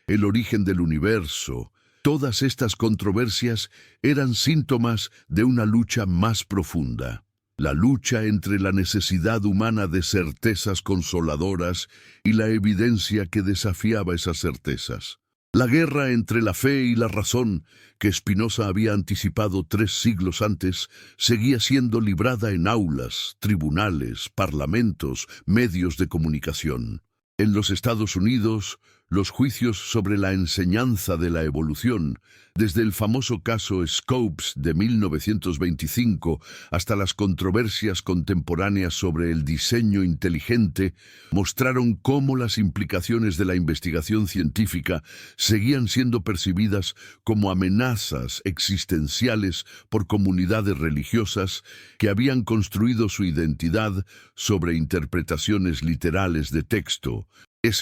el origen del universo, todas estas controversias eran síntomas de una lucha más profunda. La lucha entre la necesidad humana de certezas consoladoras y la evidencia que desafiaba esas certezas. La guerra entre la fe y la razón, que Spinoza había anticipado 3 siglos antes, seguía siendo librada en aulas, tribunales, parlamentos, medios de comunicación. En los Estados Unidos, los juicios sobre la enseñanza de la evolución, desde el famoso caso Scopes de 1925 hasta las controversias contemporáneas sobre el diseño inteligente, mostraron cómo las implicaciones de la investigación científica seguían siendo percibidas como amenazas existenciales por comunidades religiosas que habían construido su identidad sobre interpretaciones literales de texto,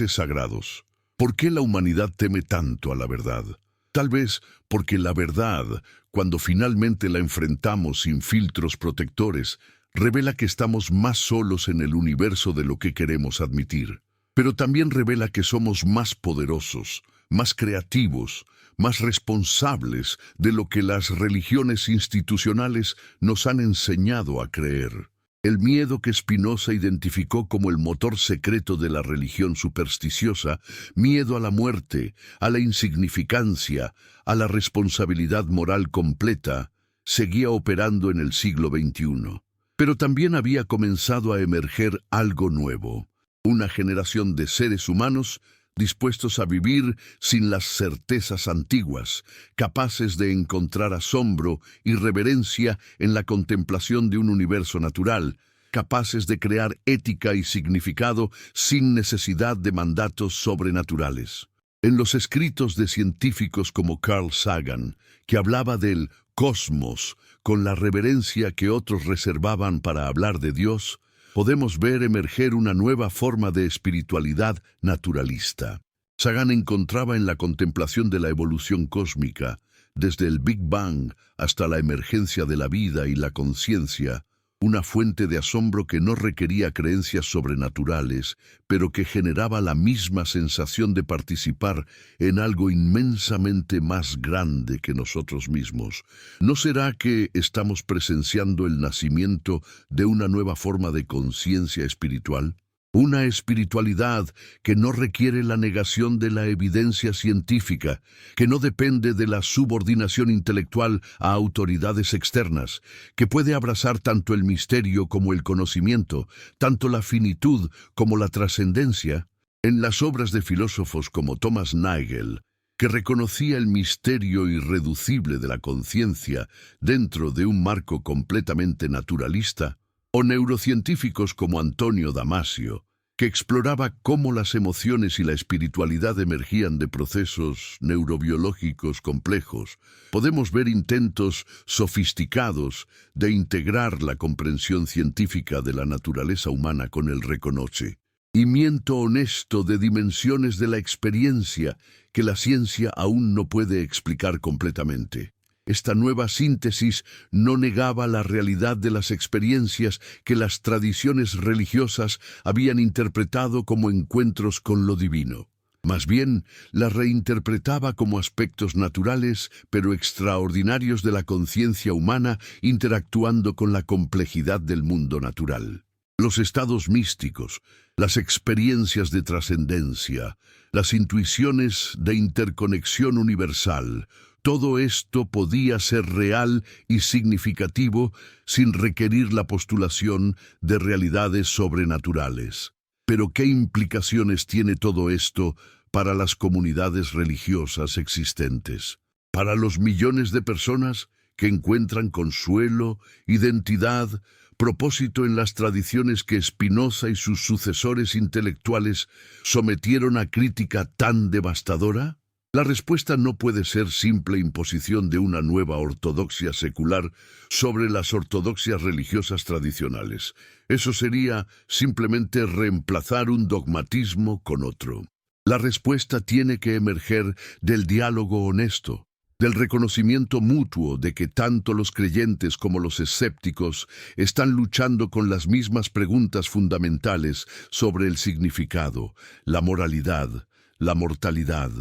sagrados. ¿Por qué la humanidad teme tanto a la verdad? Tal vez porque la verdad, cuando finalmente la enfrentamos sin filtros protectores, revela que estamos más solos en el universo de lo que queremos admitir. Pero también revela que somos más poderosos, más creativos, más responsables de lo que las religiones institucionales nos han enseñado a creer. El miedo que Spinoza identificó como el motor secreto de la religión supersticiosa, miedo a la muerte, a la insignificancia, a la responsabilidad moral completa, seguía operando en el siglo XXI. Pero también había comenzado a emerger algo nuevo, una generación de seres humanos dispuestos a vivir sin las certezas antiguas, capaces de encontrar asombro y reverencia en la contemplación de un universo natural, capaces de crear ética y significado sin necesidad de mandatos sobrenaturales. En los escritos de científicos como Carl Sagan, que hablaba del cosmos, con la reverencia que otros reservaban para hablar de Dios, podemos ver emerger una nueva forma de espiritualidad naturalista. Sagan encontraba en la contemplación de la evolución cósmica, desde el Big Bang hasta la emergencia de la vida y la conciencia, una fuente de asombro que no requería creencias sobrenaturales, pero que generaba la misma sensación de participar en algo inmensamente más grande que nosotros mismos. ¿No será que estamos presenciando el nacimiento de una nueva forma de conciencia espiritual? Una espiritualidad que no requiere la negación de la evidencia científica, que no depende de la subordinación intelectual a autoridades externas, que puede abrazar tanto el misterio como el conocimiento, tanto la finitud como la trascendencia. En las obras de filósofos como Thomas Nagel, que reconocía el misterio irreducible de la conciencia dentro de un marco completamente naturalista, o neurocientíficos como Antonio Damasio, que exploraba cómo las emociones y la espiritualidad emergían de procesos neurobiológicos complejos, podemos ver intentos sofisticados de integrar la comprensión científica de la naturaleza humana con el reconocimiento honesto de dimensiones de la experiencia que la ciencia aún no puede explicar completamente. Esta nueva síntesis no negaba la realidad de las experiencias que las tradiciones religiosas habían interpretado como encuentros con lo divino. Más bien, las reinterpretaba como aspectos naturales, pero extraordinarios de la conciencia humana interactuando con la complejidad del mundo natural. Los estados místicos, las experiencias de trascendencia, las intuiciones de interconexión universal, todo esto podía ser real y significativo sin requerir la postulación de realidades sobrenaturales. Pero ¿qué implicaciones tiene todo esto para las comunidades religiosas existentes? Para los millones de personas que encuentran consuelo, identidad, propósito en las tradiciones que Spinoza y sus sucesores intelectuales sometieron a crítica tan devastadora? La respuesta no puede ser simple imposición de una nueva ortodoxia secular sobre las ortodoxias religiosas tradicionales. Eso sería simplemente reemplazar un dogmatismo con otro. La respuesta tiene que emerger del diálogo honesto, del reconocimiento mutuo de que tanto los creyentes como los escépticos están luchando con las mismas preguntas fundamentales sobre el significado, la moralidad, la mortalidad,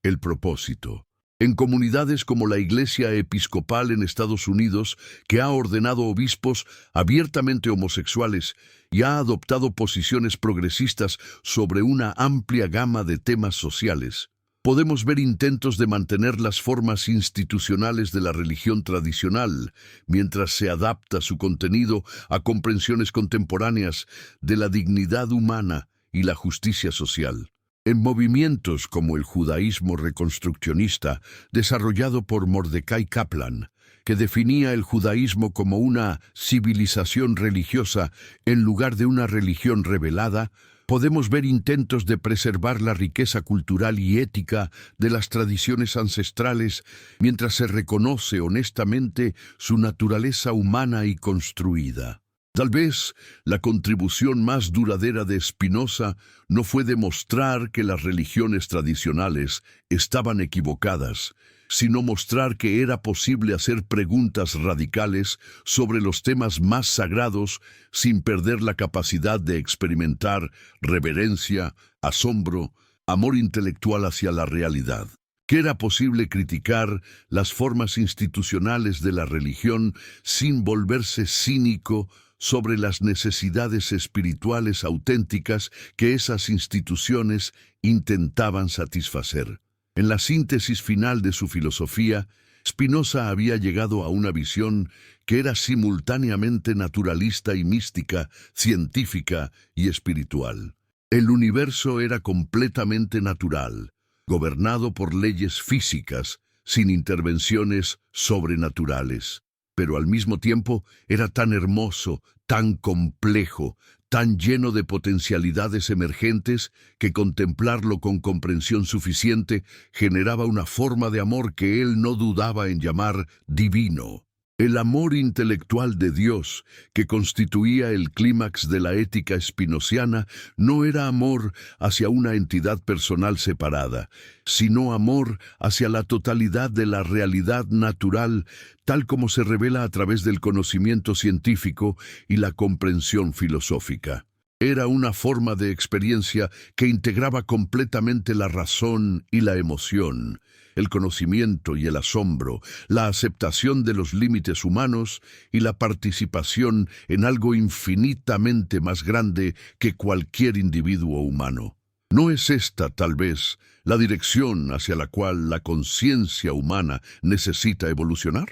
el propósito. En comunidades como la Iglesia Episcopal en Estados Unidos, que ha ordenado obispos abiertamente homosexuales y ha adoptado posiciones progresistas sobre una amplia gama de temas sociales, podemos ver intentos de mantener las formas institucionales de la religión tradicional, mientras se adapta su contenido a comprensiones contemporáneas de la dignidad humana y la justicia social. En movimientos como el judaísmo reconstruccionista, desarrollado por Mordecai Kaplan, que definía el judaísmo como una civilización religiosa en lugar de una religión revelada, podemos ver intentos de preservar la riqueza cultural y ética de las tradiciones ancestrales mientras se reconoce honestamente su naturaleza humana y construida. Tal vez la contribución más duradera de Spinoza no fue demostrar que las religiones tradicionales estaban equivocadas, sino mostrar que era posible hacer preguntas radicales sobre los temas más sagrados sin perder la capacidad de experimentar reverencia, asombro, amor intelectual hacia la realidad. Que era posible criticar las formas institucionales de la religión sin volverse cínico sobre las necesidades espirituales auténticas que esas instituciones intentaban satisfacer. En la síntesis final de su filosofía, Spinoza había llegado a una visión que era simultáneamente naturalista y mística, científica y espiritual. El universo era completamente natural, gobernado por leyes físicas, sin intervenciones sobrenaturales. pero al mismo tiempo era tan hermoso, tan complejo, tan lleno de potencialidades emergentes que contemplarlo con comprensión suficiente generaba una forma de amor que él no dudaba en llamar divino. El amor intelectual de Dios, que constituía el clímax de la ética spinociana, no era amor hacia una entidad personal separada, sino amor hacia la totalidad de la realidad natural, tal como se revela a través del conocimiento científico y la comprensión filosófica. Era una forma de experiencia que integraba completamente la razón y la emoción, el conocimiento y el asombro, la aceptación de los límites humanos y la participación en algo infinitamente más grande que cualquier individuo humano. ¿No es esta, tal vez, la dirección hacia la cual la conciencia humana necesita evolucionar?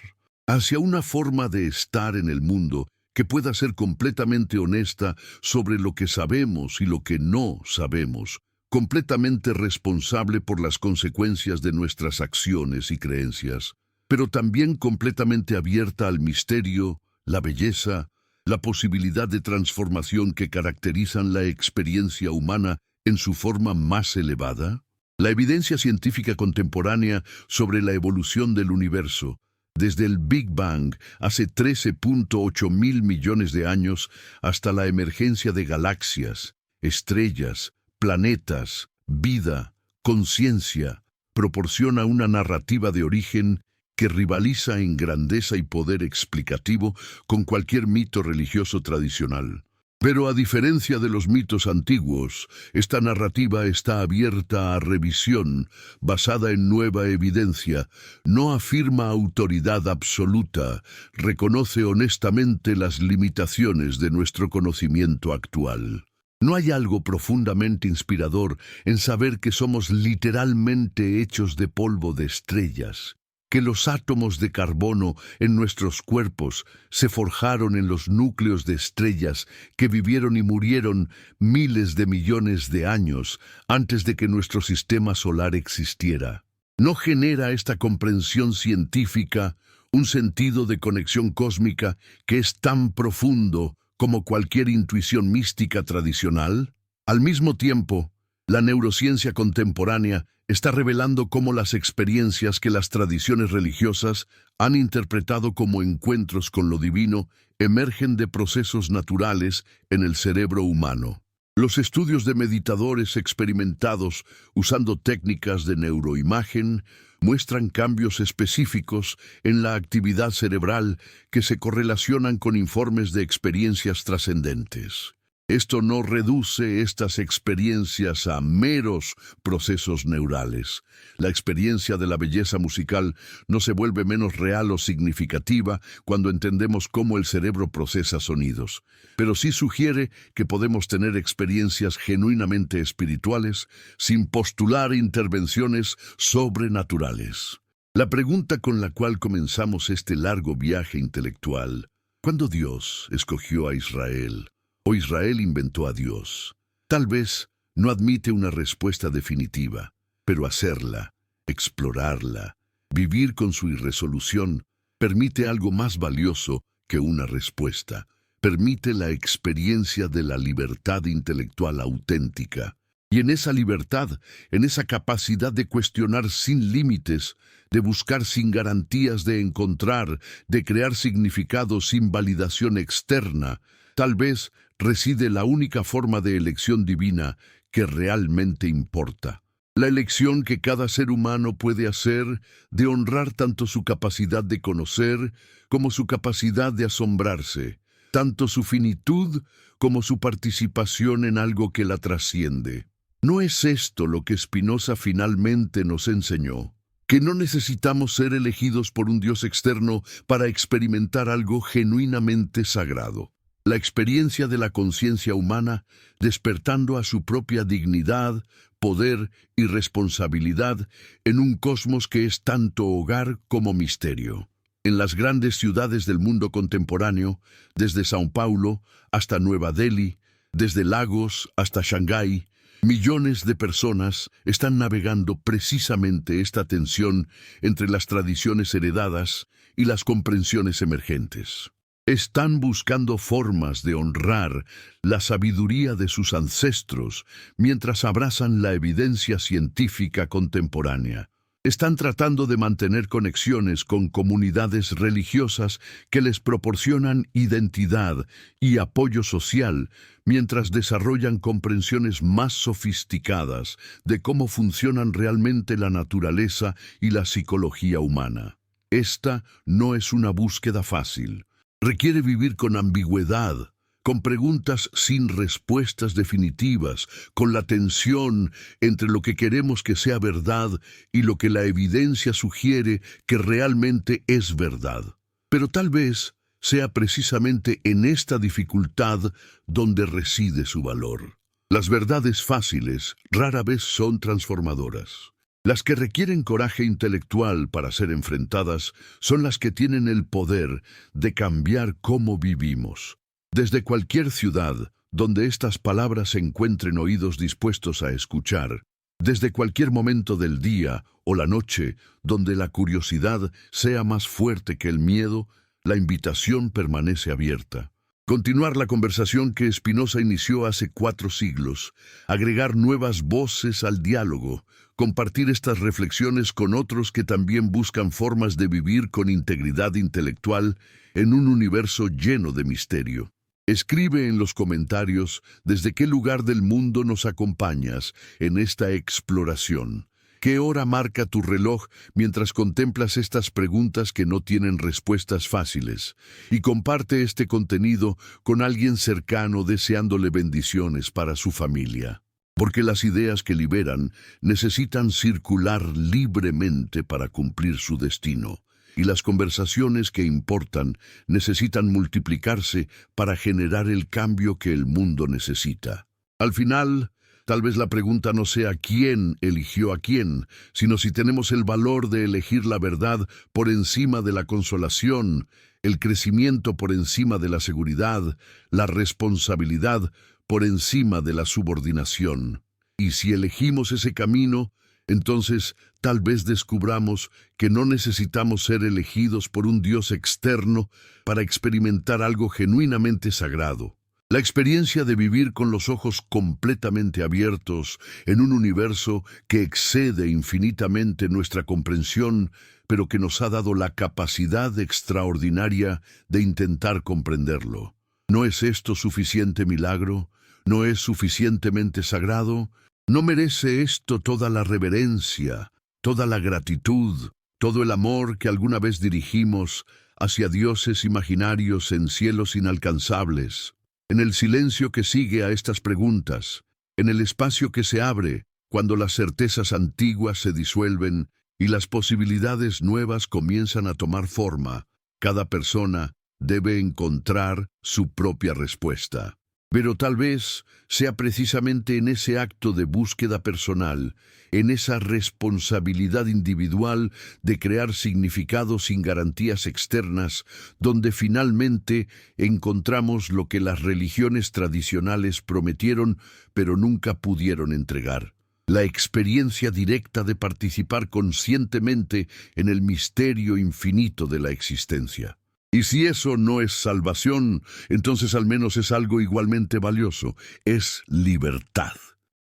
Hacia una forma de estar en el mundo que pueda ser completamente honesta sobre lo que sabemos y lo que no sabemos, completamente responsable por las consecuencias de nuestras acciones y creencias, pero también completamente abierta al misterio, la belleza, la posibilidad de transformación que caracterizan la experiencia humana en su forma más elevada. La evidencia científica contemporánea sobre la evolución del universo, desde el Big Bang hace 13.8 mil millones de años hasta la emergencia de galaxias, estrellas, planetas, vida, conciencia, proporciona una narrativa de origen que rivaliza en grandeza y poder explicativo con cualquier mito religioso tradicional. Pero a diferencia de los mitos antiguos, esta narrativa está abierta a revisión, basada en nueva evidencia, no afirma autoridad absoluta, reconoce honestamente las limitaciones de nuestro conocimiento actual. ¿No hay algo profundamente inspirador en saber que somos literalmente hechos de polvo de estrellas? Que los átomos de carbono en nuestros cuerpos se forjaron en los núcleos de estrellas que vivieron y murieron miles de millones de años antes de que nuestro sistema solar existiera. ¿No genera esta comprensión científica un sentido de conexión cósmica que es tan profundo como cualquier intuición mística tradicional? Al mismo tiempo, la neurociencia contemporánea está revelando cómo las experiencias que las tradiciones religiosas han interpretado como encuentros con lo divino emergen de procesos naturales en el cerebro humano. Los estudios de meditadores experimentados usando técnicas de neuroimagen muestran cambios específicos en la actividad cerebral que se correlacionan con informes de experiencias trascendentes. Esto no reduce estas experiencias a meros procesos neurales. La experiencia de la belleza musical no se vuelve menos real o significativa cuando entendemos cómo el cerebro procesa sonidos, pero sí sugiere que podemos tener experiencias genuinamente espirituales sin postular intervenciones sobrenaturales. La pregunta con la cual comenzamos este largo viaje intelectual: ¿cuándo Dios escogió a Israel? ¿O Israel inventó a Dios? Tal vez no admite una respuesta definitiva, pero hacerla, explorarla, vivir con su irresolución, permite algo más valioso que una respuesta. Permite la experiencia de la libertad intelectual auténtica. Y en esa libertad, en esa capacidad de cuestionar sin límites, de buscar sin garantías de encontrar, de crear significado sin validación externa, tal vez reside la única forma de elección divina que realmente importa. La elección que cada ser humano puede hacer de honrar tanto su capacidad de conocer como su capacidad de asombrarse, tanto su finitud como su participación en algo que la trasciende. ¿No es esto lo que Spinoza finalmente nos enseñó? Que no necesitamos ser elegidos por un Dios externo para experimentar algo genuinamente sagrado. La experiencia de la conciencia humana despertando a su propia dignidad, poder y responsabilidad en un cosmos que es tanto hogar como misterio. En las grandes ciudades del mundo contemporáneo, desde Sao Paulo hasta Nueva Delhi, desde Lagos hasta Shanghái, Millones de personas están navegando precisamente esta tensión entre las tradiciones heredadas y las comprensiones emergentes. Están buscando formas de honrar la sabiduría de sus ancestros mientras abrazan la evidencia científica contemporánea. Están tratando de mantener conexiones con comunidades religiosas que les proporcionan identidad y apoyo social, mientras desarrollan comprensiones más sofisticadas de cómo funcionan realmente la naturaleza y la psicología humana. Esta no es una búsqueda fácil. Requiere vivir con ambigüedad, con preguntas sin respuestas definitivas, con la tensión entre lo que queremos que sea verdad y lo que la evidencia sugiere que realmente es verdad. Pero tal vez sea precisamente en esta dificultad donde reside su valor. Las verdades fáciles rara vez son transformadoras. Las que requieren coraje intelectual para ser enfrentadas son las que tienen el poder de cambiar cómo vivimos. Desde cualquier ciudad donde estas palabras encuentren oídos dispuestos a escuchar, desde cualquier momento del día o la noche donde la curiosidad sea más fuerte que el miedo, la invitación permanece abierta. Continuar la conversación que Spinoza inició hace 4 siglos, agregar nuevas voces al diálogo, compartir estas reflexiones con otros que también buscan formas de vivir con integridad intelectual en un universo lleno de misterio. Escribe en los comentarios desde qué lugar del mundo nos acompañas en esta exploración. ¿Qué hora marca tu reloj mientras contemplas estas preguntas que no tienen respuestas fáciles? Y comparte este contenido con alguien cercano deseándole bendiciones para su familia. Porque las ideas que liberan necesitan circular libremente para cumplir su destino. Y las conversaciones que importan necesitan multiplicarse para generar el cambio que el mundo necesita. Al final, tal vez la pregunta no sea quién eligió a quién, sino si tenemos el valor de elegir la verdad por encima de la consolación, el crecimiento por encima de la seguridad, la responsabilidad por encima de la subordinación. Y si elegimos ese camino, entonces tal vez descubramos que no necesitamos ser elegidos por un Dios externo para experimentar algo genuinamente sagrado. La experiencia de vivir con los ojos completamente abiertos en un universo que excede infinitamente nuestra comprensión, pero que nos ha dado la capacidad extraordinaria de intentar comprenderlo. ¿No es esto suficiente milagro? ¿No es suficientemente sagrado? ¿No merece esto toda la reverencia, toda la gratitud, todo el amor que alguna vez dirigimos hacia dioses imaginarios en cielos inalcanzables? En el silencio que sigue a estas preguntas, en el espacio que se abre cuando las certezas antiguas se disuelven y las posibilidades nuevas comienzan a tomar forma, cada persona debe encontrar su propia respuesta. Pero tal vez sea precisamente en ese acto de búsqueda personal, en esa responsabilidad individual de crear significado sin garantías externas, donde finalmente encontramos lo que las religiones tradicionales prometieron pero nunca pudieron entregar. La experiencia directa de participar conscientemente en el misterio infinito de la existencia. Y si eso no es salvación, entonces al menos es algo igualmente valioso, es libertad.